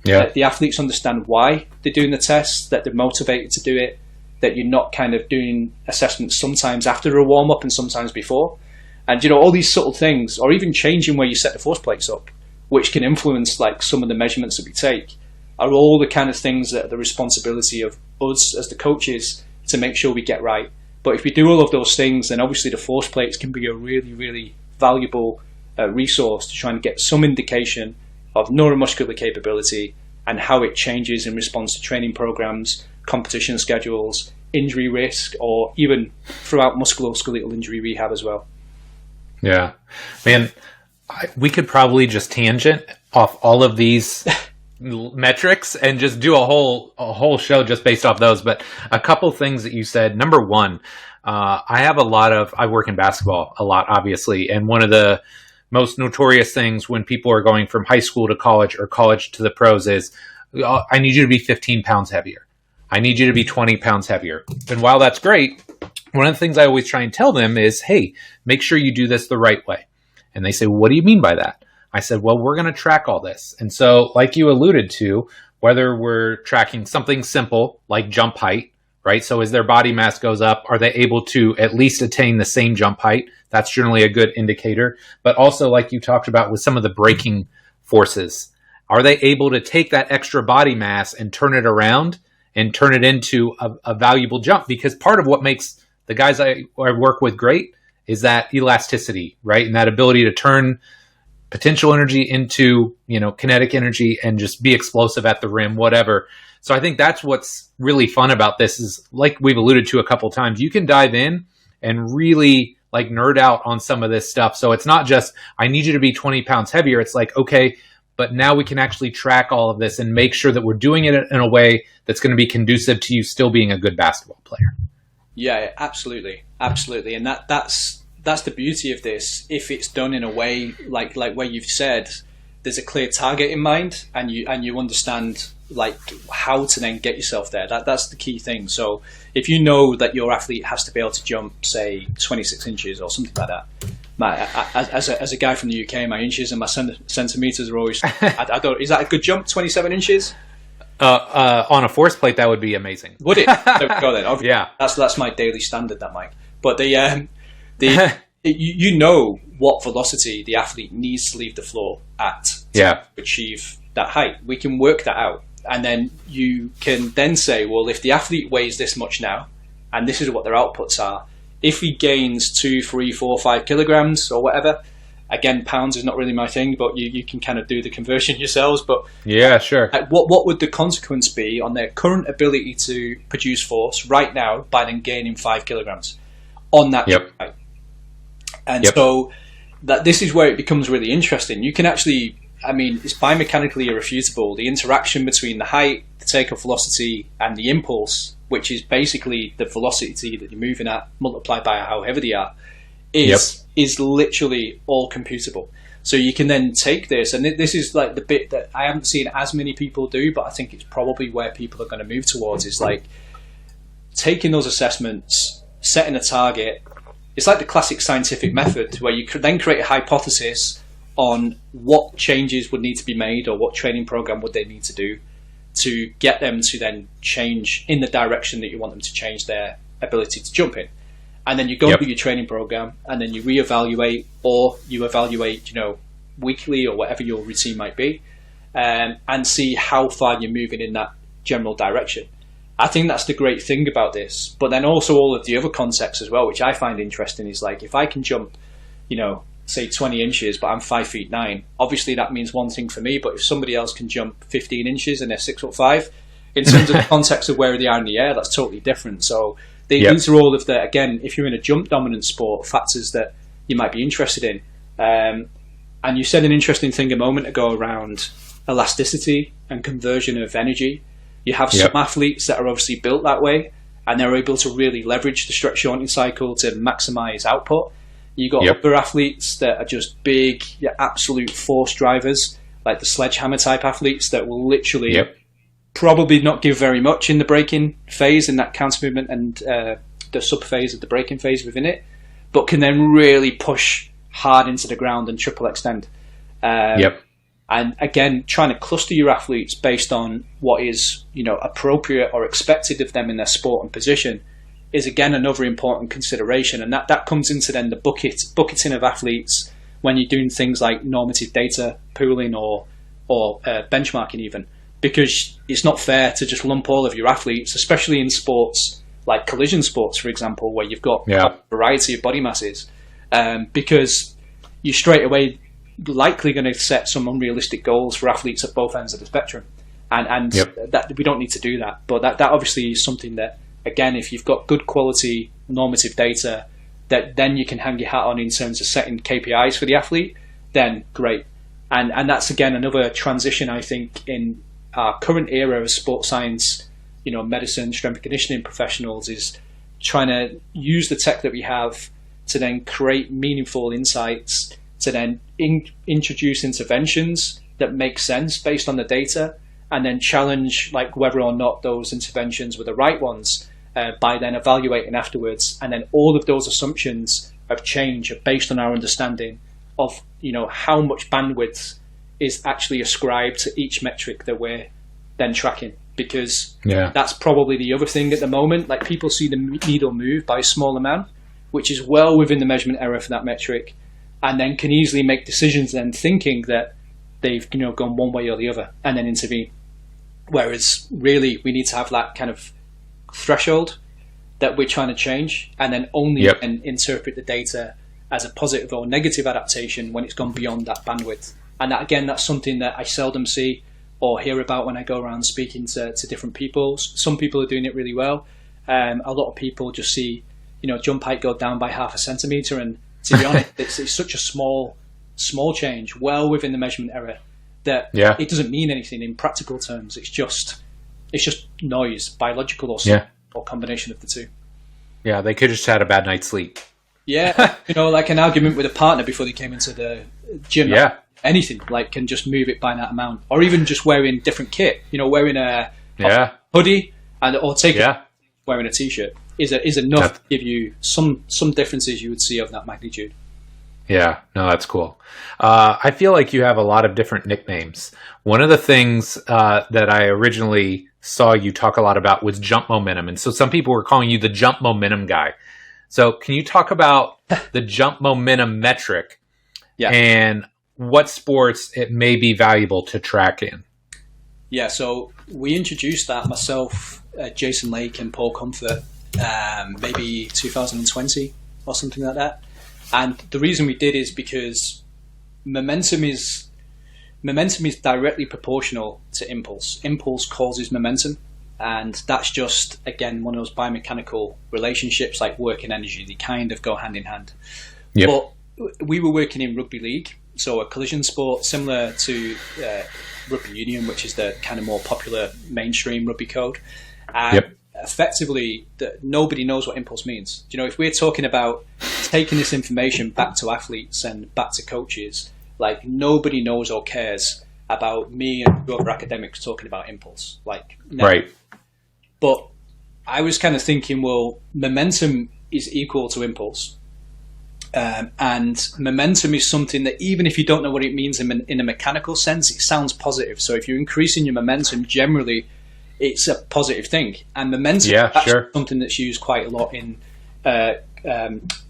That the athletes understand why they're doing the tests, that they're motivated to do it, that you're not kind of doing assessments sometimes after a warm-up and sometimes before. And, all these subtle things, or even changing where you set the force plates up, which can influence some of the measurements that we take, are all the kind of things that are the responsibility of us as the coaches to make sure we get right. But if we do all of those things, then obviously the force plates can be a really, really valuable resource to try and get some indication of neuromuscular capability and how it changes in response to training programs, competition schedules, injury risk, or even throughout musculoskeletal injury rehab as well. Yeah. Man, we could probably just tangent off all of these metrics and just do a whole show just based off those. But a couple things that you said. Number one, I work in basketball a lot, obviously. And one of the most notorious things when people are going from high school to college or college to the pros is, I need you to be 15 pounds heavier. I need you to be 20 pounds heavier. And while that's great, one of the things I always try and tell them is, hey, make sure you do this the right way. And they say, well, what do you mean by that? I said, well, we're going to track all this. And so, like you alluded to, whether we're tracking something simple like jump height, right? So as their body mass goes up, are they able to at least attain the same jump height? That's generally a good indicator. But also, like you talked about with some of the braking forces, are they able to take that extra body mass and turn it around and turn it into a valuable jump? Because part of what makes the guys I work with great is that elasticity, right? And that ability to turn potential energy into, kinetic energy and just be explosive at the rim, whatever. So I think that's what's really fun about this is, like we've alluded to a couple times, you can dive in and really nerd out on some of this stuff. So it's not just, I need you to be 20 pounds heavier. It's like, okay, but now we can actually track all of this and make sure that we're doing it in a way that's going to be conducive to you still being a good basketball player. Yeah, absolutely. Absolutely. And that's the beauty of this. If it's done in a way like where you've said, there's a clear target in mind and you understand how to then get yourself there. That's the key thing. So if you know that your athlete has to be able to jump, say, 26 inches or something like that, as a guy from the UK, my inches and my centimeters are always, I don't, is that a good jump, 27 inches? On a force plate, that would be amazing. Would it? There we go then. Obviously, yeah. That's my daily standard, that, Mike. But you know what velocity the athlete needs to leave the floor at to achieve that height. We can work that out. And then you can then say, well, if the athlete weighs this much now, and this is what their outputs are, if he gains 2, 3, 4, 5 kilograms or whatever, again, pounds is not really my thing, but you can kind of do the conversion yourselves. But yeah, sure. What would the consequence be on their current ability to produce force right now by then gaining 5 kilograms on that height? And so this is where it becomes really interesting. You can actually, it's biomechanically irrefutable. The interaction between the height, the takeoff velocity and the impulse, which is basically the velocity that you're moving at multiplied by how heavy they are, is literally all computable. So you can then take this, and this is like the bit that I haven't seen as many people do, but I think it's probably where people are going to move towards, is like taking those assessments, setting a target. It's like the classic scientific method where you could then create a hypothesis on what changes would need to be made or what training program would they need to do to get them to then change in the direction that you want them to change their ability to jump in. And then you go through your training program, and then you reevaluate, or you evaluate, weekly or whatever your routine might be, and see how far you're moving in that general direction. I think that's the great thing about this. But then also all of the other concepts as well, which I find interesting, is like if I can jump, say 20 inches, but I'm 5'9", obviously that means one thing for me. But if somebody else can jump 15 inches and they're 6'5", in terms of the context of where they are in the air, that's totally different. So these are all of the, again, if you're in a jump dominant sport, factors that you might be interested in. And you said an interesting thing a moment ago around elasticity and conversion of energy. You have some athletes that are obviously built that way, and they're able to really leverage the stretch shortening cycle to maximize output. You got other athletes that are just big, absolute force drivers, like the sledgehammer type athletes that will literally probably not give very much in the braking phase, in that counter movement and the sub phase of the braking phase within it, but can then really push hard into the ground and triple extend. And again, trying to cluster your athletes based on what is, appropriate or expected of them in their sport and position is again another important consideration. And that comes into then the bucketing of athletes when you're doing things like normative data pooling or benchmarking even. Because it's not fair to just lump all of your athletes, especially in sports like collision sports, for example, where you've got a variety of body masses, because you're straight away likely going to set some unrealistic goals for athletes at both ends of the spectrum. And that we don't need to do that. But that obviously is something that, again, if you've got good quality normative data that then you can hang your hat on in terms of setting KPIs for the athlete, then great. And that's, again, another transition, I think, in our current era of sports science, medicine, strength and conditioning professionals, is trying to use the tech that we have to then create meaningful insights, to then introduce interventions that make sense based on the data, and then challenge like whether or not those interventions were the right ones by then evaluating afterwards. And then all of those assumptions of change are based on our understanding of how much bandwidth is actually ascribed to each metric that we're then tracking, because that's probably the other thing at the moment. Like, people see the needle move by a small amount, which is well within the measurement error for that metric, and then can easily make decisions then thinking that they've gone one way or the other and then intervene. Whereas really we need to have that kind of threshold that we're trying to change, and then only and interpret the data as a positive or negative adaptation when it's gone beyond that bandwidth. And that, again, that's something that I seldom see or hear about when I go around speaking to different people. Some people are doing it really well. A lot of people just see, jump height go down by 0.5 centimetre, and to be honest, it's such a small change, well within the measurement error, that it doesn't mean anything in practical terms. It's just noise, biological or combination of the two. Yeah, they could just had a bad night's sleep. Yeah, like an argument with a partner before they came into the gym. Yeah. Anything, like, can just move it by that amount. Or even just wearing different kit, wearing a hoodie or wearing a t-shirt is enough to give you some differences you would see of that magnitude. Yeah, no, that's cool. I feel like you have a lot of different nicknames. One of the things that I originally saw you talk a lot about was jump momentum. And so some people were calling you the jump momentum guy. So can you talk about the jump momentum metric and what sports it may be valuable to track in? Yeah, so we introduced that, myself, Jason Lake and Paul Comfort, maybe 2020 or something like that. And the reason we did is because momentum is directly proportional to impulse. Impulse causes momentum, and that's just, again, one of those biomechanical relationships like work and energy. They kind of go hand in hand. But we were working in rugby league, So a collision sport similar to rugby union, which is the kind of more popular mainstream rugby code. And effectively, nobody knows what impulse means. You know, if we're talking about taking this information back to athletes and back to coaches, like nobody knows or cares about me and other academics talking about impulse. Like, no. Right. But I was kind of thinking, well, momentum is equal to impulse. And momentum is something that even if you don't know what it means in a mechanical sense, it sounds positive. So if you're increasing your momentum, generally, it's a positive thing. And momentum is something that's used quite a lot in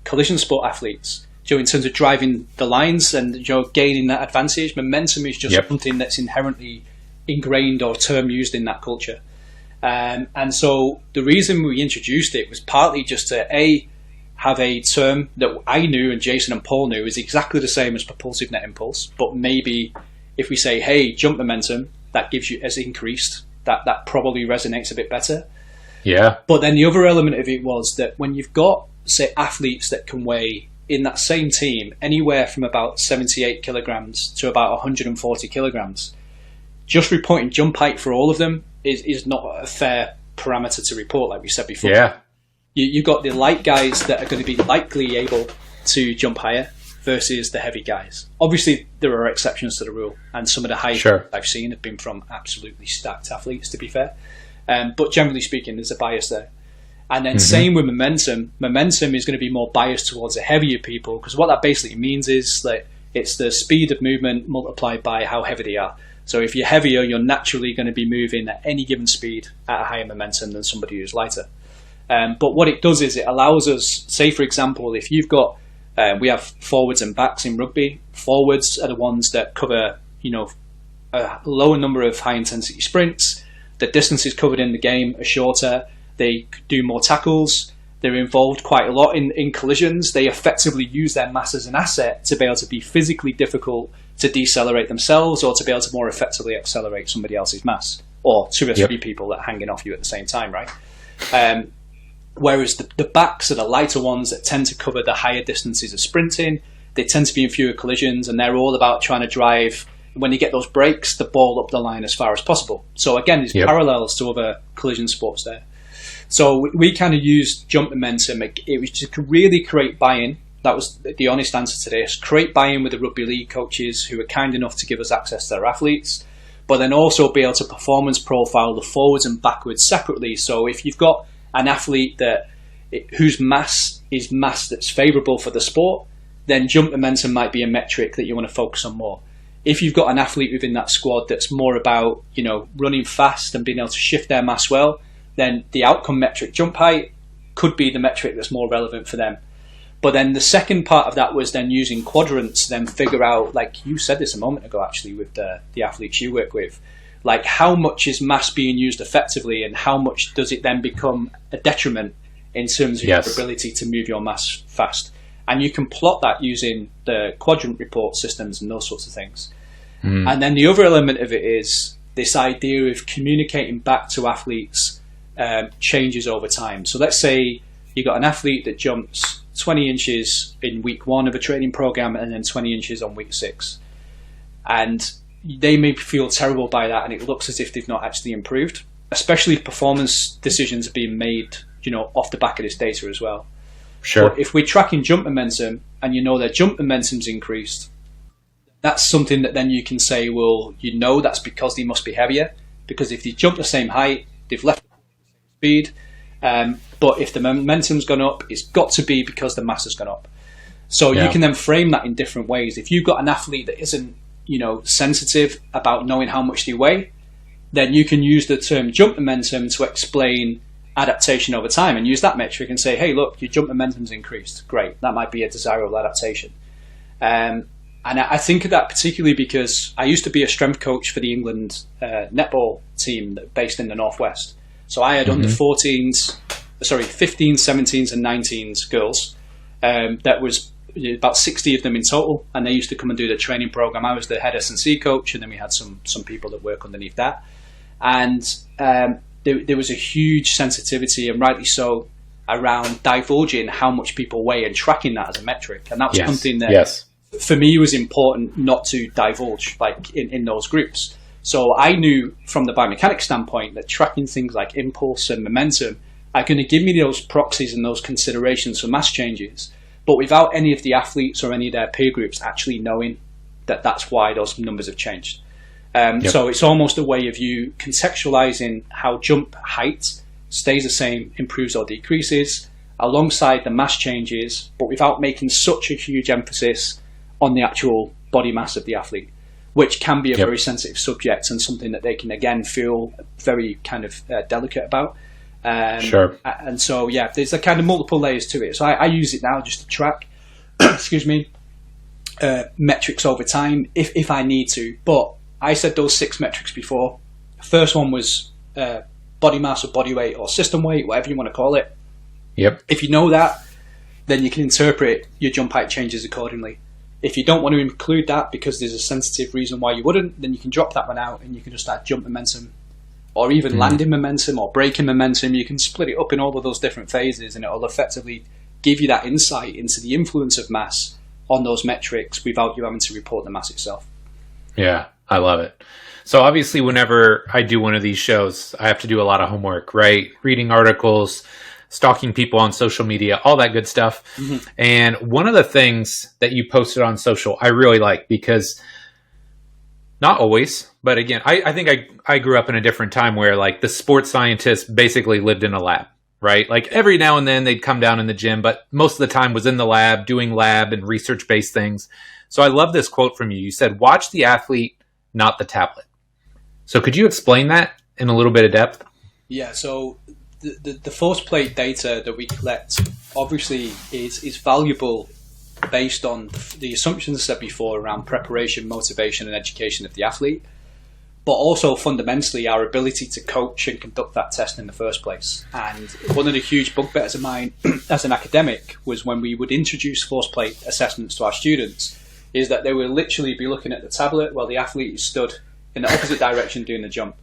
collision sport athletes. So in terms of driving the lines and gaining that advantage, momentum is just something that's inherently ingrained or term used in that culture. And so the reason we introduced it was partly just to have a term that I knew and Jason and Paul knew is exactly the same as propulsive net impulse, but maybe if we say, hey, jump momentum, that gives you as increased, that probably resonates a bit better. Yeah. But then the other element of it was that when you've got, say, athletes that can weigh in that same team anywhere from about 78 kilograms to about 140 kilograms, just reporting jump height for all of them is not a fair parameter to report, like we said before. Yeah. You've got the light guys that are going to be likely able to jump higher versus the heavy guys. Obviously, there are exceptions to the rule, and some of the highest I've seen have been from absolutely stacked athletes, to be fair. But generally speaking, there's a bias there. And then same with momentum. Momentum is going to be more biased towards the heavier people, because what that basically means is that it's the speed of movement multiplied by how heavy they are. So if you're heavier, you're naturally going to be moving at any given speed at a higher momentum than somebody who's lighter. But what it does is it allows us, say for example, if you've got, we have forwards and backs in rugby. Forwards are the ones that cover, a lower number of high intensity sprints. The distances covered in the game are shorter. They do more tackles. They're involved quite a lot in collisions. They effectively use their mass as an asset to be able to be physically difficult to decelerate themselves or to be able to more effectively accelerate somebody else's mass, or two or three people that are hanging off you at the same time, right? Whereas the backs are the lighter ones that tend to cover the higher distances of sprinting. They tend to be in fewer collisions, and they're all about trying to drive, when you get those breaks, the ball up the line as far as possible. So again, there's parallels to other collision sports there. So we kind of used jump momentum. It was to really create buy-in. That was the honest answer to this. Create buy-in with the rugby league coaches who were kind enough to give us access to their athletes, but then also be able to performance profile the forwards and backwards separately. So if you've got an athlete whose mass is mass that's favourable for the sport, then jump momentum might be a metric that you want to focus on more. If you've got an athlete within that squad that's more about, running fast and being able to shift their mass well, then the outcome metric, jump height, could be the metric that's more relevant for them. But then the second part of that was then using quadrants to then figure out, like you said this a moment ago actually with the athletes you work with, like how much is mass being used effectively and how much does it then become a detriment in terms of your ability to move your mass fast. And you can plot that using the quadrant report systems and those sorts of things. And then the other element of it is this idea of communicating back to athletes changes over time. So let's say you've got an athlete that jumps 20 inches in week 1 of a training program and then 20 inches on week 6. And they may feel terrible by that, and it looks as if they've not actually improved, especially if performance decisions are being made, off the back of this data as well. Sure. But if we're tracking jump momentum and their jump momentum's increased, that's something that then you can say, well, that's because they must be heavier, because if they jump the same height, they've left the same speed. But if the momentum's gone up, it's got to be because the mass has gone up. So you can then frame that in different ways. If you've got an athlete that isn't, sensitive about knowing how much they weigh, then you can use the term jump momentum to explain adaptation over time and use that metric and say, hey, look, your jump momentum's increased. Great. That might be a desirable adaptation. And I think of that particularly because I used to be a strength coach for the England netball team based in the Northwest. So I had under 15s, 17s and 19s girls. That was about 60 of them in total, and they used to come and do the training program. I was the head S&C coach, and then we had some people that work underneath that. And there was a huge sensitivity, and rightly so, around divulging how much people weigh and tracking that as a metric. And that was something that for me, it was important not to divulge like in those groups. So I knew from the biomechanics standpoint that tracking things like impulse and momentum are going to give me those proxies and those considerations for mass changes, but without any of the athletes or any of their peer groups actually knowing that that's why those numbers have changed. So it's almost a way of you contextualizing how jump height stays the same, improves or decreases, alongside the mass changes, but without making such a huge emphasis on the actual body mass of the athlete, which can be a very sensitive subject and something that they can, again, feel very kind of delicate about. Sure. And so, yeah, there's a kind of multiple layers to it. So I use it now just to track, excuse me, metrics over time if I need to. But I said those 6 metrics before. First one was body mass or body weight or system weight, whatever you want to call it. Yep. If you know that, then you can interpret your jump height changes accordingly. If you don't want to include that because there's a sensitive reason why you wouldn't, then you can drop that one out and you can just add jump momentum or even landing momentum or braking momentum. You can split it up in all of those different phases and it will effectively give you that insight into the influence of mass on those metrics without you having to report the mass itself. Yeah, I love it. So obviously whenever I do one of these shows, I have to do a lot of homework, right? Reading articles, stalking people on social media, all that good stuff. Mm-hmm. And one of the things that you posted on social, I really like because not always, but again, I think I grew up in a different time where like the sports scientists basically lived in a lab, right? Like every now and then they'd come down in the gym, but most of the time was in the lab doing lab and research-based things. So I love this quote from you. You said, watch the athlete, not the tablet. So could you explain that in a little bit of depth? Yeah, so the force plate data that we collect obviously is valuable based on the assumptions said before around preparation, motivation, and education of the athlete, but also fundamentally our ability to coach and conduct that test in the first place. And one of the huge bugbears of mine as an academic was when we would introduce force plate assessments to our students, is that they would literally be looking at the tablet while the athlete is stood in the opposite direction doing the jump.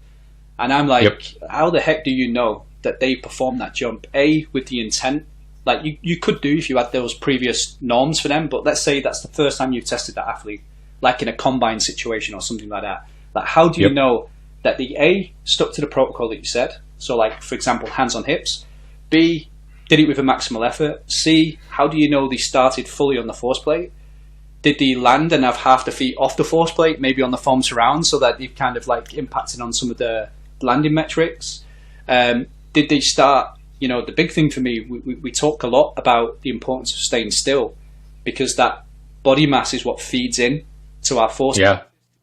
And I'm like, how the heck do you know that they performed that jump? A, with the intent, like you could do if you had those previous norms for them, but let's say that's the first time you've tested that athlete, like in a combine situation or something like that. Like, how do you know that the A, stuck to the protocol that you said? So like, for example, hands on hips. B, did it with a maximal effort. C, how do you know they started fully on the force plate? Did they land and have half the feet off the force plate, maybe on the foam surround, so that you've kind of like impacted on some of the landing metrics? Did they start, the big thing for me, we talk a lot about the importance of staying still, because that body mass is what feeds in to our force.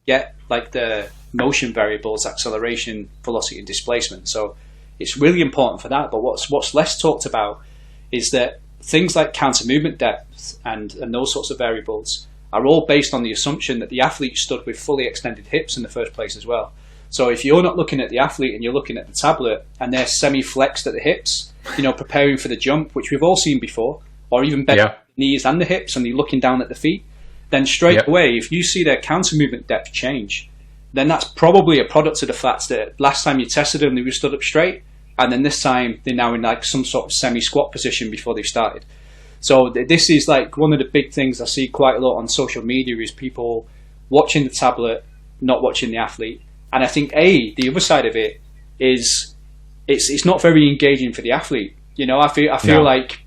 Get like the motion variables, acceleration, velocity, and displacement. So it's really important for that. But what's less talked about is that things like counter movement depth and those sorts of variables are all based on the assumption that the athlete stood with fully extended hips in the first place as well. So if you're not looking at the athlete and you're looking at the tablet and they're semi-flexed at the hips, preparing for the jump, which we've all seen before, or even bent the knees and the hips and they're looking down at the feet, then straight away, if you see their counter movement depth change, then that's probably a product of the fact that last time you tested them, they were stood up straight, and then this time they're now in like some sort of semi-squat position before they've started. So this is like one of the big things I see quite a lot on social media is people watching the tablet, not watching the athlete. And I think the other side of it is it's not very engaging for the athlete. I feel like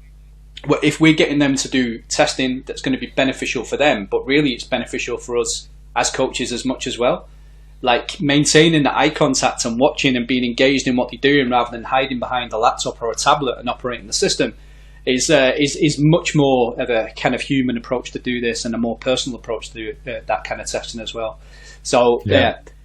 if we're getting them to do testing that's going to be beneficial for them, but really it's beneficial for us as coaches as much as well. Like maintaining the eye contact and watching and being engaged in what they're doing rather than hiding behind a laptop or a tablet and operating the system is much more of a kind of human approach to do this and a more personal approach to do that kind of testing as well. So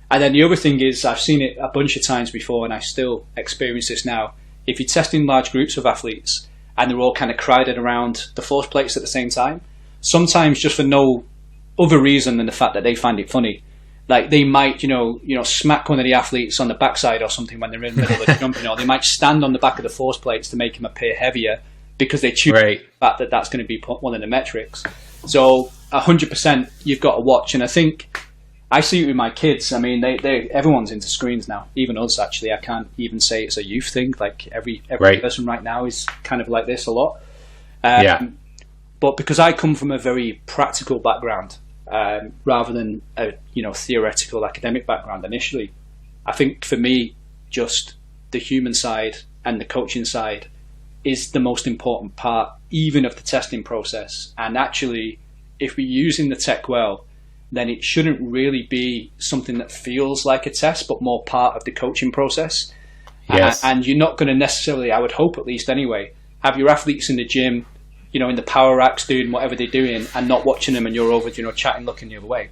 and then the other thing is I've seen it a bunch of times before and I still experience this now. If you're testing large groups of athletes and they're all kind of crowded around the force plates at the same time, sometimes just for no other reason than the fact that they find it funny. Like they might, smack one of the athletes on the backside or something when they're in the middle of the jumping, or they might stand on the back of the force plates to make him appear heavier because they choose the fact that that's going to be one of the metrics. So 100% you've got to watch. And I think I see it with my kids. I mean, everyone's into screens now, even us actually. I can't even say it's a youth thing. Like every person right now is kind of like this a lot. But because I come from a very practical background, rather than a theoretical academic background initially, I think for me, just the human side and the coaching side is the most important part, even of the testing process. And actually, if we're using the tech well, then it shouldn't really be something that feels like a test, but more part of the coaching process. Yes. And you're not going to necessarily, I would hope at least anyway, have your athletes in the gym, in the power racks doing whatever they're doing and not watching them and you're over, chatting, looking the other way.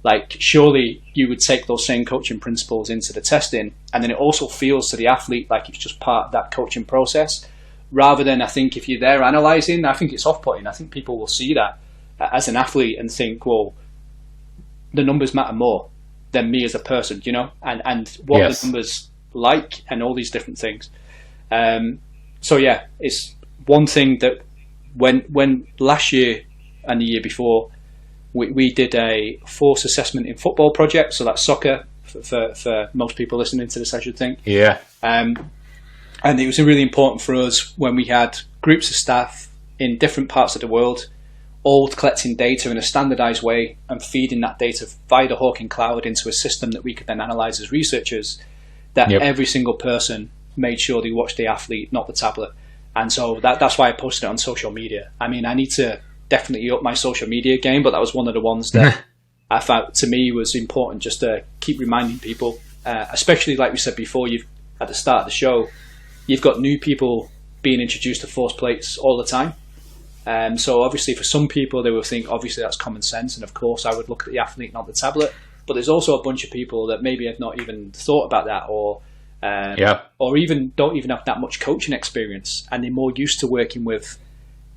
Like, surely you would take those same coaching principles into the testing, and then it also feels to the athlete like it's just part of that coaching process, rather than, I think, if you're there analysing, I think it's off-putting. I think people will see that as an athlete and think, well, the numbers matter more than me as a person, and what Yes. the numbers like and all these different things. So yeah, it's one thing that when last year and the year before, we did a force assessment in football project, so that's soccer for most people listening to this, I should think. Yeah. And it was really important for us when we had groups of staff in different parts of the world, all collecting data in a standardized way and feeding that data via the Hawkin cloud into a system that we could then analyze as researchers, that Yep. every single person made sure they watched the athlete, not the tablet. And so that's why I posted it on social media. I mean, I need to definitely up my social media game, but that was one of the ones that I found to me was important, just to keep reminding people, especially like we said before, at the start of the show, you've got new people being introduced to force plates all the time. So obviously for some people, they will think, obviously that's common sense. And of course I would look at the athlete, not the tablet. But there's also a bunch of people that maybe have not even thought about that, or even don't even have that much coaching experience. And they're more used to working with,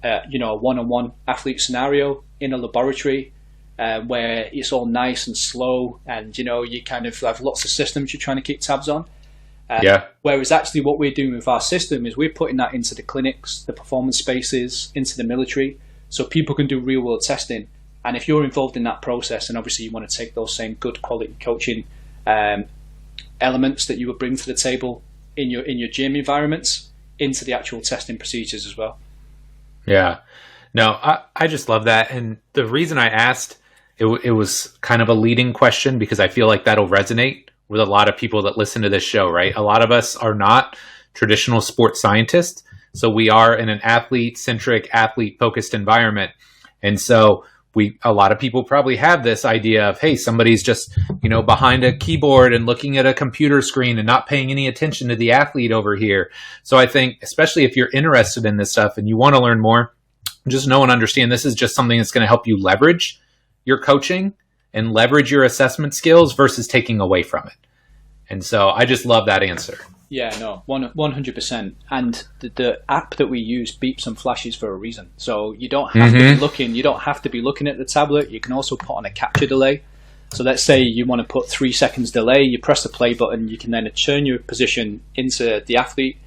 a one-on-one athlete scenario in a laboratory, where it's all nice and slow. And, you kind of have lots of systems you're trying to keep tabs on. Whereas actually what we're doing with our system is we're putting that into the clinics, the performance spaces, into the military, so people can do real world testing. And if you're involved in that process, and obviously you want to take those same good quality coaching elements that you would bring to the table in your gym environments into the actual testing procedures as well. Yeah. No, I just love that. And the reason I asked, it was kind of a leading question because I feel like that'll resonate with a lot of people that listen to this show, right? A lot of us are not traditional sports scientists. So we are in an athlete-centric, athlete-focused environment. And so a lot of people probably have this idea of, hey, somebody's just, behind a keyboard and looking at a computer screen and not paying any attention to the athlete over here. So I think, especially if you're interested in this stuff and you want to learn more, just know and understand this is just something that's going to help you leverage your coaching and leverage your assessment skills versus taking away from it. And so I just love that answer. Yeah, no, 100%. And the app that we use beeps and flashes for a reason. So you don't have to be looking. You don't have to be looking at the tablet. You can also put on a capture delay. So let's say you want to put 3 seconds delay. You press the play button. You can then turn your position into the athlete,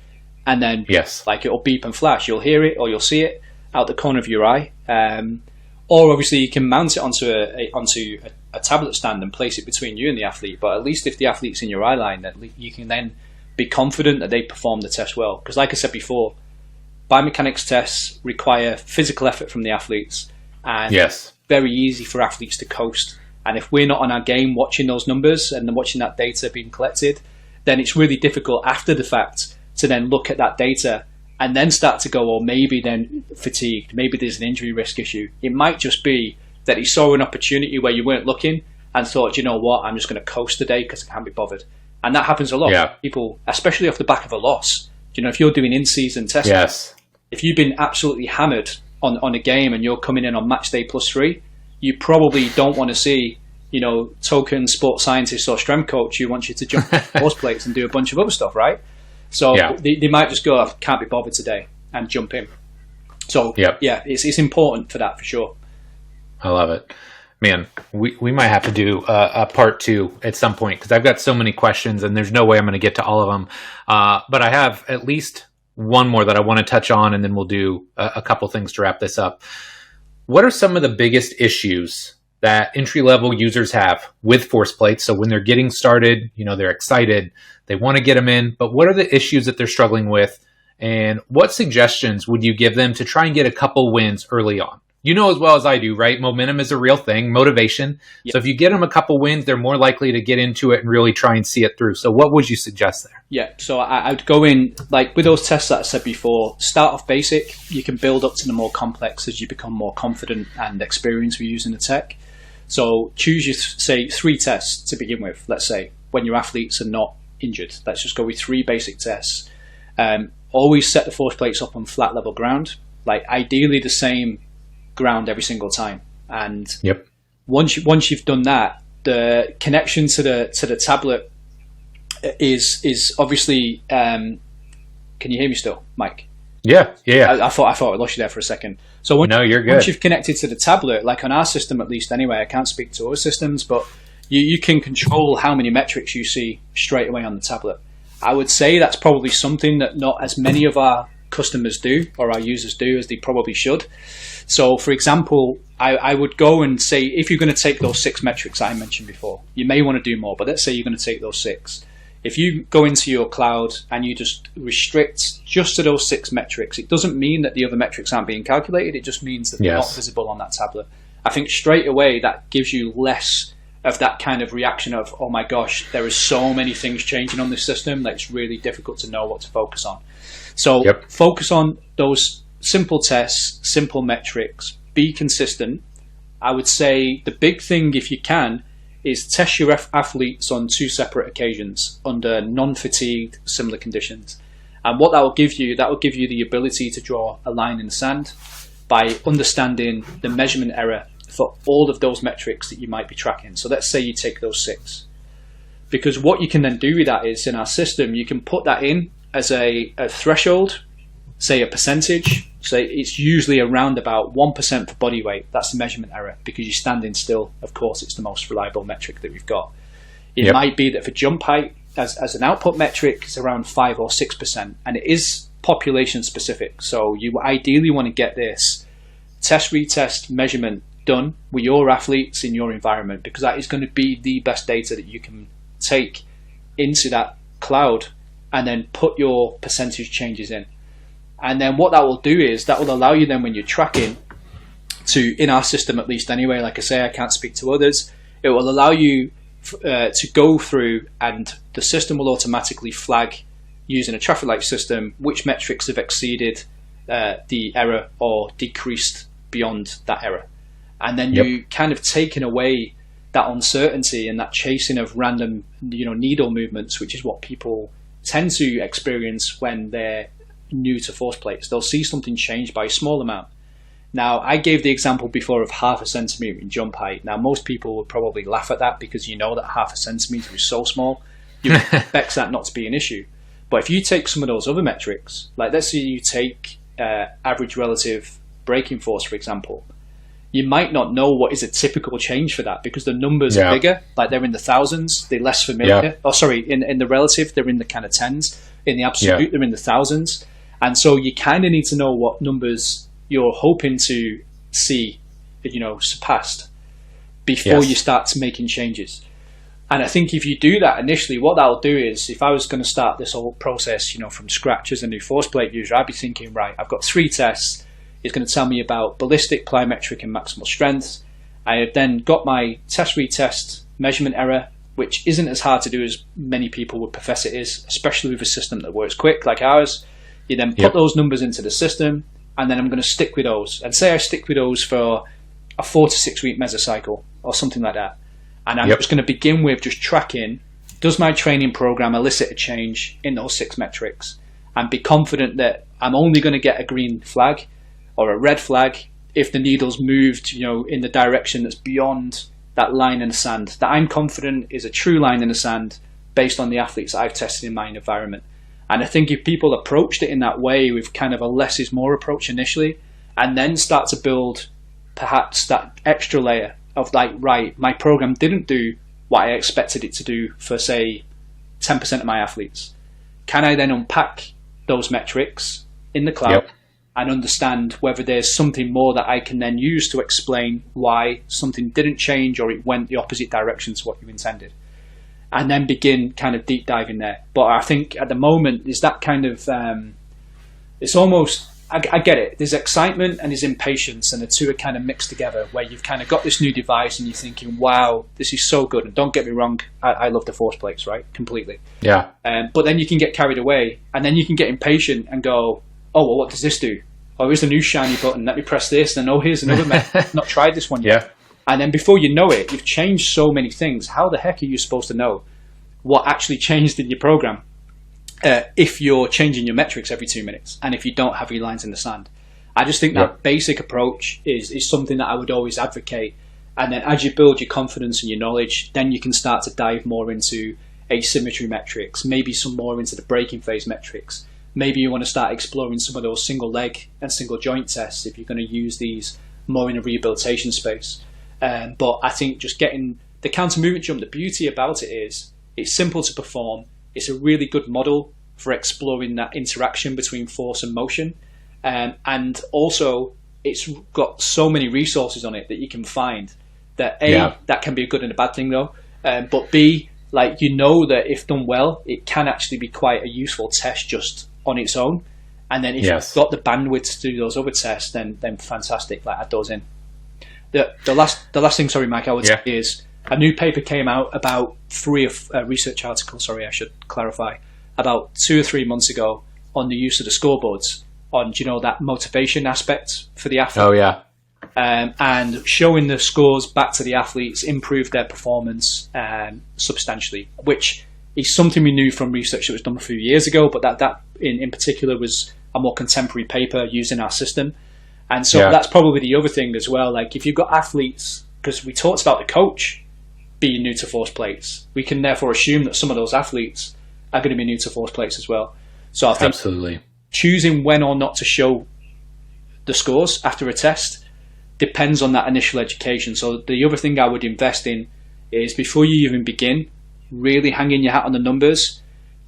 and then it'll beep and flash. You'll hear it or you'll see it out the corner of your eye. Or obviously you can mount it onto a tablet stand and place it between you and the athlete. But at least if the athlete's in your eye line, you can then be confident that they perform the test well. Because like I said before, biomechanics tests require physical effort from the athletes, and it's very easy for athletes to coast. And if we're not on our game watching those numbers and then watching that data being collected, then it's really difficult after the fact to then look at that data and then start to go, maybe then fatigued, maybe there's an injury risk issue. It might just be that he saw an opportunity where you weren't looking and thought, you know what, I'm just going to coast today because I can't be bothered. And that happens a lot. Yeah. People, especially off the back of a loss. If you're doing in-season testing, if you've been absolutely hammered on a game and you're coming in on match day +3, you probably don't want to see, token sports scientist or strength coach who wants you to jump force plates and do a bunch of other stuff, right? So they might just go, I can't be bothered today, and jump in. So it's important for that, for sure. I love it. Man, we might have to do a part 2 at some point because I've got so many questions and there's no way I'm going to get to all of them. But I have at least one more that I want to touch on, and then we'll do a couple things to wrap this up. What are some of the biggest issues that entry-level users have with force plates? So when they're getting started, they're excited, they want to get them in, but what are the issues that they're struggling with? And what suggestions would you give them to try and get a couple wins early on? You know as well as I do, right? Momentum is a real thing, motivation. Yep. So if you get them a couple wins, they're more likely to get into it and really try and see it through. So what would you suggest there? Yeah, so I'd go in, like with those tests that I said before, start off basic. You can build up to the more complex as you become more confident and experienced with using the tech. So choose your, say, 3 tests to begin with, let's say, when your athletes are not injured. Let's just go with 3 basic tests. Always set the force plates up on flat level ground, like ideally the same ground every single time. And once you've done that, the connection to the tablet is obviously. Can you hear me still, Mike? Yeah. I thought I lost you there for a second. So no, you're good. Once you've connected to the tablet, like on our system at least anyway, I can't speak to other systems, but you can control how many metrics you see straight away on the tablet. I would say that's probably something that not as many of our customers do or our users do as they probably should. So, for example, I would go and say, if you're going to take those 6 metrics I mentioned before, you may want to do more, but let's say you're going to take those 6. If you go into your cloud and you just restrict just to those 6 metrics, it doesn't mean that the other metrics aren't being calculated. It just means that they're not visible on that tablet. I think straight away that gives you less of that kind of reaction of, oh my gosh, there is so many things changing on this system that it's really difficult to know what to focus on. So focus on those simple tests, simple metrics, be consistent. I would say the big thing, if you can, is test your athletes on 2 separate occasions under non-fatigued similar conditions. And what that will give you the ability to draw a line in the sand by understanding the measurement error for all of those metrics that you might be tracking. So let's say you take those 6. Because what you can then do with that is, in our system, you can put that in as a threshold, say a percentage. So it's usually around about 1% for body weight. That's the measurement error, because you're standing still. Of course, it's the most reliable metric that we've got. It might be that for jump height, as an output metric, it's around 5 or 6%. And it is population specific. So you ideally want to get this test, retest, measurement done with your athletes in your environment, because that is going to be the best data that you can take into that cloud and then put your percentage changes in. And then what that will do is that will allow you then, when you're tracking to, in our system at least anyway, like I say, I can't speak to others, it will allow you to go through, and the system will automatically flag, using a traffic light system, which metrics have exceeded the error or decreased beyond that error. And then you kind of taken away that uncertainty and that chasing of random, needle movements, which is what people tend to experience when they're new to force plates. They'll see something change by a small amount. Now, I gave the example before of 0.5 centimeter in jump height. Now, most people would probably laugh at that, because that 0.5 centimeter is so small, you expect that not to be an issue. But if you take some of those other metrics, like let's say you take average relative braking force, for example, you might not know what is a typical change for that, because the numbers are bigger, like they're in the thousands, they're less familiar. In the relative, they're in the kind of tens. In the absolute, they're in the thousands. And so you kind of need to know what numbers you're hoping to see, surpassed before you start making changes. And I think if you do that initially, what that'll do is, if I was going to start this whole process, from scratch as a new force plate user, I'd be thinking, right, I've got 3 tests. It's going to tell me about ballistic, plyometric, and maximal strength. I have then got my test retest measurement error, which isn't as hard to do as many people would profess it is, especially with a system that works quick like ours. You then put those numbers into the system, and then I'm going to stick with those. And say I stick with those for a 4 to 6 week mesocycle or something like that. And I'm just going to begin with just tracking, does my training program elicit a change in those 6 metrics? And be confident that I'm only going to get a green flag or a red flag if the needle's moved, in the direction that's beyond that line in the sand, that I'm confident is a true line in the sand based on the athletes that I've tested in my environment. And I think if people approached it in that way, with kind of a less is more approach initially, and then start to build perhaps that extra layer of like, right, my program didn't do what I expected it to do for, say, 10% of my athletes. Can I then unpack those metrics in the cloud and understand whether there's something more that I can then use to explain why something didn't change or it went the opposite direction to what you intended? And then begin kind of deep diving there. But I think at the moment is that kind of, it's almost, I get it. There's excitement and there's impatience, and the two are kind of mixed together, where you've kind of got this new device and you're thinking, wow, this is so good. And don't get me wrong, I love the force plates, right? Completely. Yeah. But then you can get carried away, and then you can get impatient and go, oh, well, what does this do? Oh, here's a new shiny button. Let me press this. And oh, here's another method. Not tried this one yet. Yeah. And then before you know it, you've changed so many things. How the heck are you supposed to know what actually changed in your program if you're changing your metrics every 2 minutes and if you don't have your lines in the sand? I just think that basic approach is something that I would always advocate. And then as you build your confidence and your knowledge, then you can start to dive more into asymmetry metrics, maybe some more into the braking phase metrics. Maybe you want to start exploring some of those single leg and single joint tests if you're going to use these more in a rehabilitation space. But I think just getting the counter movement jump, the beauty about it is it's simple to perform. It's a really good model for exploring that interaction between force and motion. And also it's got so many resources on it that you can find that that can be a good and a bad thing though. But B, like, you know that if done well, it can actually be quite a useful test just on its own. And then if you've got the bandwidth to do those other tests, then fantastic, like add those in. The last thing, sorry, Mike, I would say is a new paper came out about research article, sorry, I should clarify, about 2 or 3 months ago on the use of the scoreboards on, you know, that motivation aspect for the athlete. Oh, yeah. And showing the scores back to the athletes improved their performance substantially, which is something we knew from research that was done a few years ago, but that in particular was a more contemporary paper using our system. And so that's probably the other thing as well. Like if you've got athletes, because we talked about the coach being new to force plates, we can therefore assume that some of those athletes are going to be new to force plates as well. So I think absolutely choosing when or not to show the scores after a test depends on that initial education. So the other thing I would invest in is before you even begin, really hanging your hat on the numbers,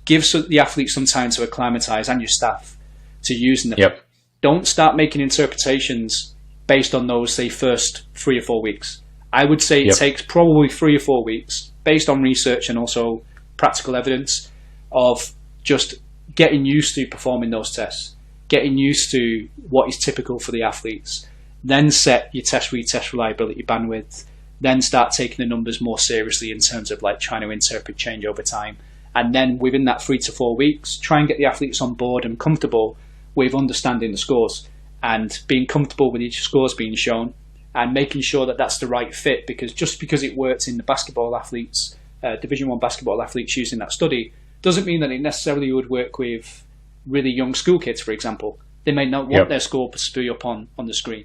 give the athletes some time to acclimatise and your staff to using them. Yep. Don't start making interpretations based on those, say, first 3 or 4 weeks. I would say it takes probably 3 or 4 weeks, based on research and also practical evidence, of just getting used to performing those tests, getting used to what is typical for the athletes, then set your test-retest reliability bandwidth, then start taking the numbers more seriously in terms of like trying to interpret change over time. And then within that 3 to 4 weeks, try and get the athletes on board and comfortable with understanding the scores and being comfortable with each scores being shown and making sure that that's the right fit, because just because it works in the basketball athletes, Division 1 basketball athletes using that study, doesn't mean that it necessarily would work with really young school kids, for example. They may not want their scores to be up on the screen.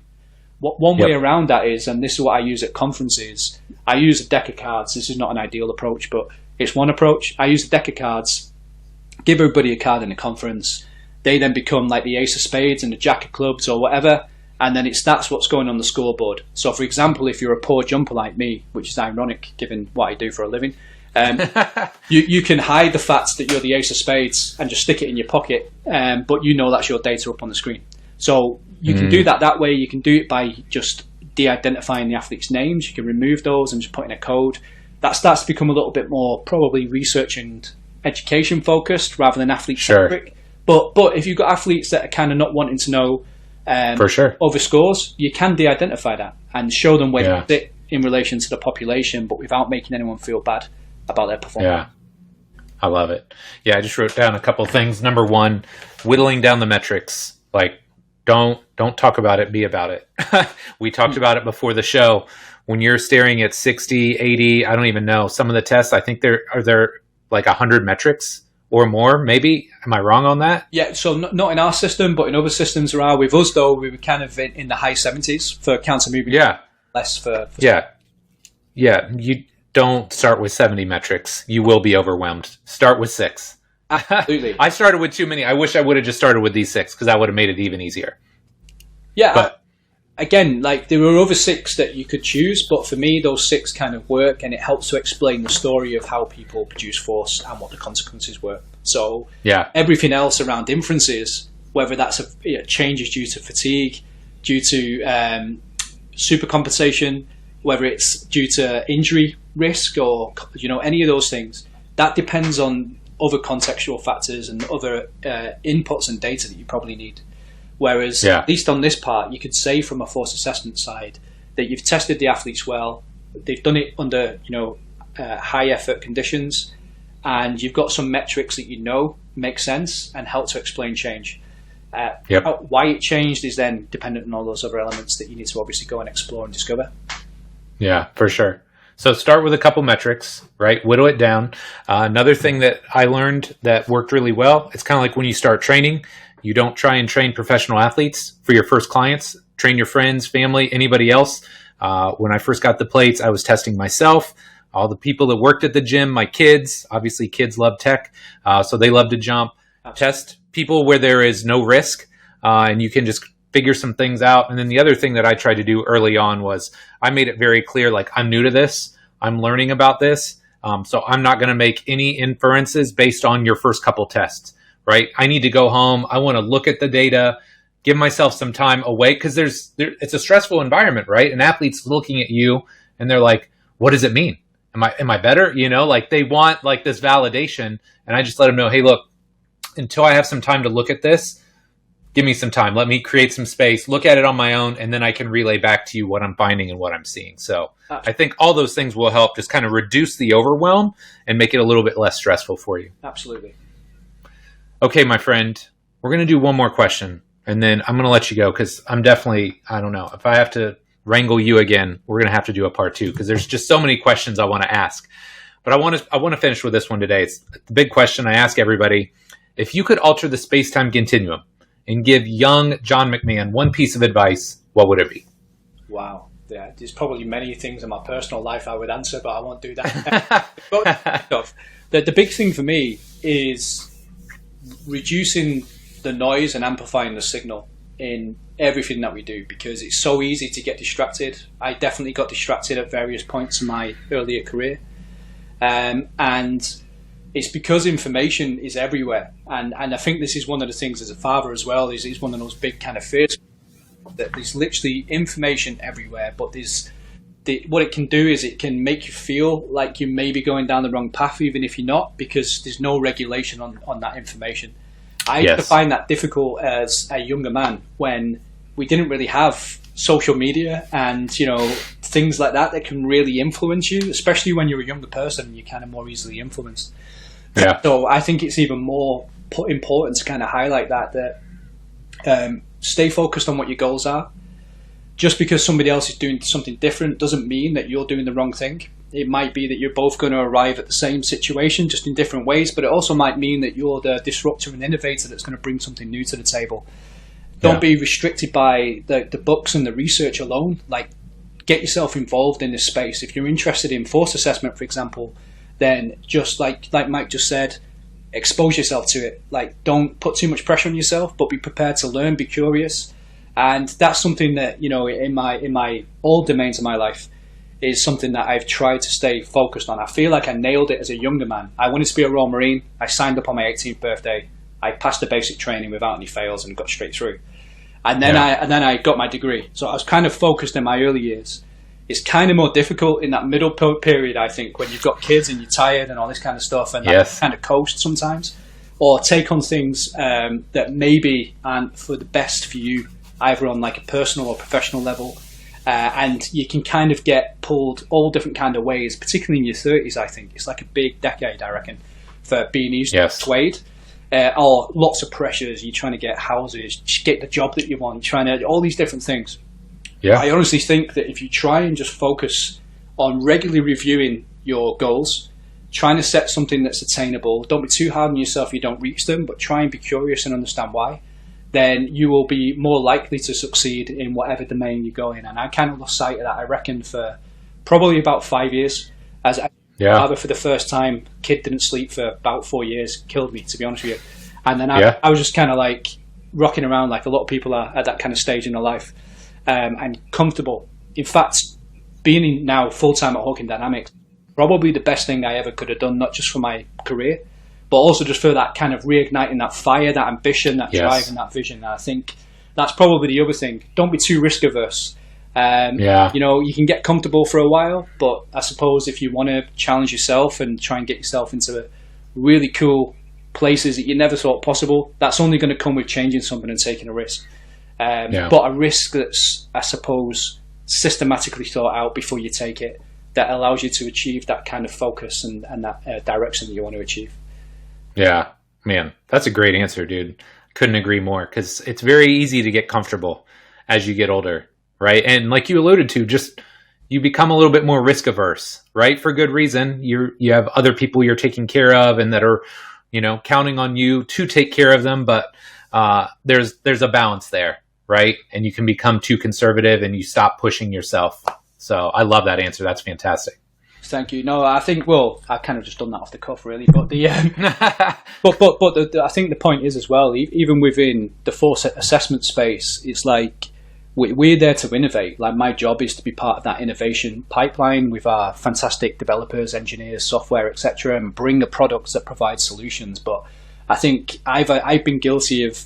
One way around that is, and this is what I use at conferences, I use a deck of cards. This is not an ideal approach, but it's one approach. I use a deck of cards, give everybody a card in a conference. They then become like the ace of spades and the jack of clubs or whatever, and then that's what's going on the scoreboard. So, for example, if you're a poor jumper like me, which is ironic given what I do for a living, you can hide the fact that you're the ace of spades and just stick it in your pocket, but you know that's your data up on the screen. So you can do that way. You can do it by just de-identifying the athletes' names. You can remove those and just put in a code. That starts to become a little bit more probably research and education focused rather than athlete-centric. But if you've got athletes that are kind of not wanting to know over scores, you can de-identify that and show them where to sit in relation to the population, but without making anyone feel bad about their performance. Yeah, I love it. Yeah, I just wrote down a couple of things. Number one, whittling down the metrics. Like, don't talk about it, be about it. We talked about it before the show. When you're staring at 60, 80, I don't even know. Some of the tests, I think there like 100 metrics or more, maybe. Am I wrong on that? Yeah, so not in our system, but in other systems there are. With us, though, we were kind of in the high 70s for counter movement. Yeah. Less for Yeah. You don't start with 70 metrics. You will be overwhelmed. Start with 6. Absolutely. I started with too many. I wish I would have just started with these 6 because that would have made it even easier. Yeah. But again, like there were other 6 that you could choose, but for me, those 6 kind of work, and it helps to explain the story of how people produce force and what the consequences were. So everything else around inferences, whether that's changes due to fatigue, due to supercompensation, whether it's due to injury risk or any of those things, that depends on other contextual factors and other inputs and data that you probably need. Whereas, Yeah. at least on this part, you could say from a force assessment side that you've tested the athletes well, they've done it under high effort conditions, and you've got some metrics that make sense and help to explain change. Why it changed is then dependent on all those other elements that you need to obviously go and explore and discover. Yeah, for sure. So start with a couple metrics, right? Whittle it down. Another thing that I learned that worked really well, it's kind of like when you start training, you don't try and train professional athletes for your first clients. Train your friends, family, anybody else. When I first got the plates, I was testing myself, all the people that worked at the gym, my kids. Obviously, kids love tech, so they love to jump. Test people where there is no risk, and you can just figure some things out. And then the other thing that I tried to do early on was I made it very clear, like, I'm new to this. I'm learning about this. So I'm not going to make any inferences based on your first couple tests, right? I need to go home. I want to look at the data, give myself some time away, because it's a stressful environment, right? An athlete's looking at you and they're like, what does it mean? Am I better? Like they want like this validation. And I just let them know, hey, look, until I have some time to look at this, give me some time. Let me create some space, look at it on my own, and then I can relay back to you what I'm finding and what I'm seeing. So I think all those things will help just kind of reduce the overwhelm and make it a little bit less stressful for you. Absolutely. Okay, my friend, we're going to do one more question, and then I'm going to let you go because I don't know, if I have to wrangle you again, we're going to have to do a part 2 because there's just so many questions I want to ask. But I want to finish with this one today. It's the big question I ask everybody. If you could alter the space-time continuum and give young John McMahon one piece of advice, what would it be? Wow. Yeah, there's probably many things in my personal life I would answer, but I won't do that. But the big thing for me is reducing the noise and amplifying the signal in everything that we do, because it's so easy to get distracted. I definitely got distracted at various points in my earlier career. And it's because information is everywhere. And I think this is one of the things as a father as well, is one of those big kind of fears, that there's literally information everywhere, but what it can do is it can make you feel like you may be going down the wrong path, even if you're not, because there's no regulation on that information. I used to find that difficult as a younger man when we didn't really have social media and, things like that can really influence you, especially when you're a younger person and you're kind of more easily influenced. Yeah. So I think it's even more important to kind of highlight that stay focused on what your goals are. Just because somebody else is doing something different doesn't mean that you're doing the wrong thing. It might be that you're both going to arrive at the same situation, just in different ways, but it also might mean that you're the disruptor and innovator that's going to bring something new to the table. Don't be restricted by the books and the research alone. Like, get yourself involved in this space. If you're interested in force assessment, for example, then just like Mike just said, expose yourself to it. Like, don't put too much pressure on yourself, but be prepared to learn, be curious. And that's something that, in my all domains of my life, is something that I've tried to stay focused on. I feel like I nailed it as a younger man. I wanted to be a Royal Marine. I signed up on my 18th birthday. I passed the basic training without any fails and got straight through. And then I got my degree. So I was kind of focused in my early years. It's kind of more difficult in that middle period, I think, when you've got kids and you're tired and all this kind of stuff, and kind of coast sometimes, or take on things that maybe aren't for the best for you, either on like a personal or professional level. And you can kind of get pulled all different kind of ways, particularly in your 30s, I think. It's like a big decade, I reckon, for being easily swayed. Or lots of pressures. You're trying to get houses, get the job that you want, you're trying to, all these different things. Yeah. I honestly think that if you try and just focus on regularly reviewing your goals, trying to set something that's attainable, don't be too hard on yourself if you don't reach them, but try and be curious and understand why, then you will be more likely to succeed in whatever domain you go in. And I kind of lost sight of that, I reckon, for probably about 5 years. As a father for the first time, kid didn't sleep for about 4 years, killed me, to be honest with you. And then I was just kind of like rocking around like a lot of people are at that kind of stage in their life, and comfortable. In fact, being now full-time at Hawkin Dynamics, probably the best thing I ever could have done, not just for my career, but also just for that kind of reigniting that fire, that ambition, that drive, and that vision. And I think that's probably the other thing. Don't be too risk averse. You can get comfortable for a while, but I suppose if you want to challenge yourself and try and get yourself into really cool places that you never thought possible, that's only going to come with changing something and taking a risk. but a risk that's, I suppose, systematically thought out before you take it, that allows you to achieve that kind of focus and that direction that you want to achieve. Yeah, man, that's a great answer, dude. Couldn't agree more, because it's very easy to get comfortable as you get older, right? And like you alluded to, just you become a little bit more risk averse, right? For good reason. You have other people you're taking care of and that are, counting on you to take care of them, but there's a balance there, right? And you can become too conservative and you stop pushing yourself. So I love that answer. That's fantastic. Thank you. No, I think, I've kind of just done that off the cuff, really. But I think the point is as well, even within the force assessment space, it's like we're there to innovate. Like, my job is to be part of that innovation pipeline with our fantastic developers, engineers, software, etc., and bring the products that provide solutions. But I think I've been guilty of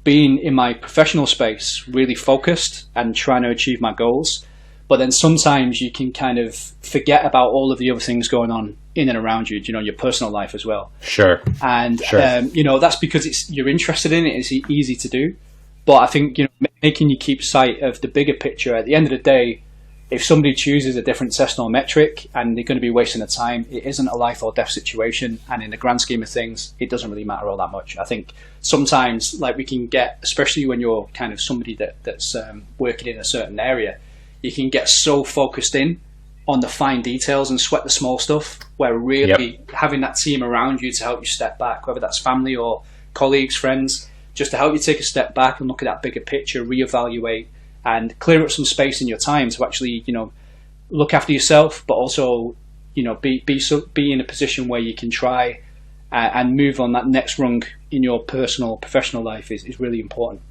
being in my professional space really focused and trying to achieve my goals. But then sometimes you can kind of forget about all of the other things going on in and around you, your personal life as well. Sure. And, that's because you're interested in it. It's easy to do. But I think, making you keep sight of the bigger picture, at the end of the day, if somebody chooses a different test or metric and they're going to be wasting their time, it isn't a life or death situation. And in the grand scheme of things, it doesn't really matter all that much. I think sometimes, we can get, especially when you're kind of somebody that's working in a certain area, you can get so focused in on the fine details and sweat the small stuff, where really having that team around you to help you step back, whether that's family or colleagues, friends, just to help you take a step back and look at that bigger picture, reevaluate, and clear up some space in your time to actually, look after yourself, but also, be in a position where you can try and move on that next rung in your personal, professional life is really important.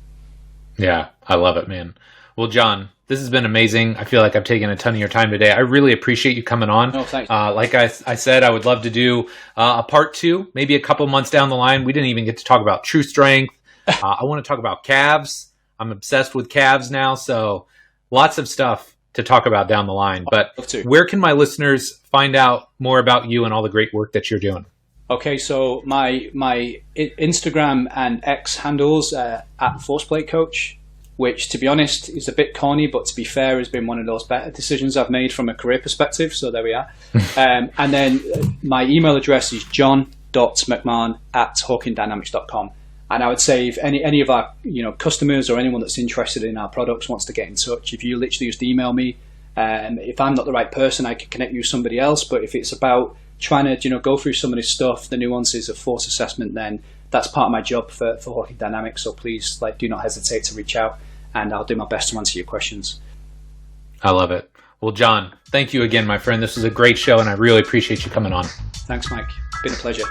Yeah, I love it, man. Well, John, this has been amazing. I feel like I've taken a ton of your time today. I really appreciate you coming on. Oh, thanks. Like I said, I would love to do a part 2, maybe a couple months down the line. We didn't even get to talk about true strength. I want to talk about calves. I'm obsessed with calves now, so lots of stuff to talk about down the line. But where can my listeners find out more about you and all the great work that you're doing? Okay, so my Instagram and X handles at Forceplate Coach, which, to be honest, is a bit corny, but to be fair, has been one of those better decisions I've made from a career perspective. So there we are. And then my email address is john.mcmahon@hawkindynamics.com. And I would say if any of our customers or anyone that's interested in our products wants to get in touch, if you literally just email me, if I'm not the right person, I can connect you with somebody else. But if it's about trying to go through some of this stuff, the nuances of force assessment, then that's part of my job for Hawkin Dynamics. So please, do not hesitate to reach out, and I'll do my best to answer your questions. I love it. Well, John, thank you again, my friend. This was a great show, and I really appreciate you coming on. Thanks, Mike. Been a pleasure.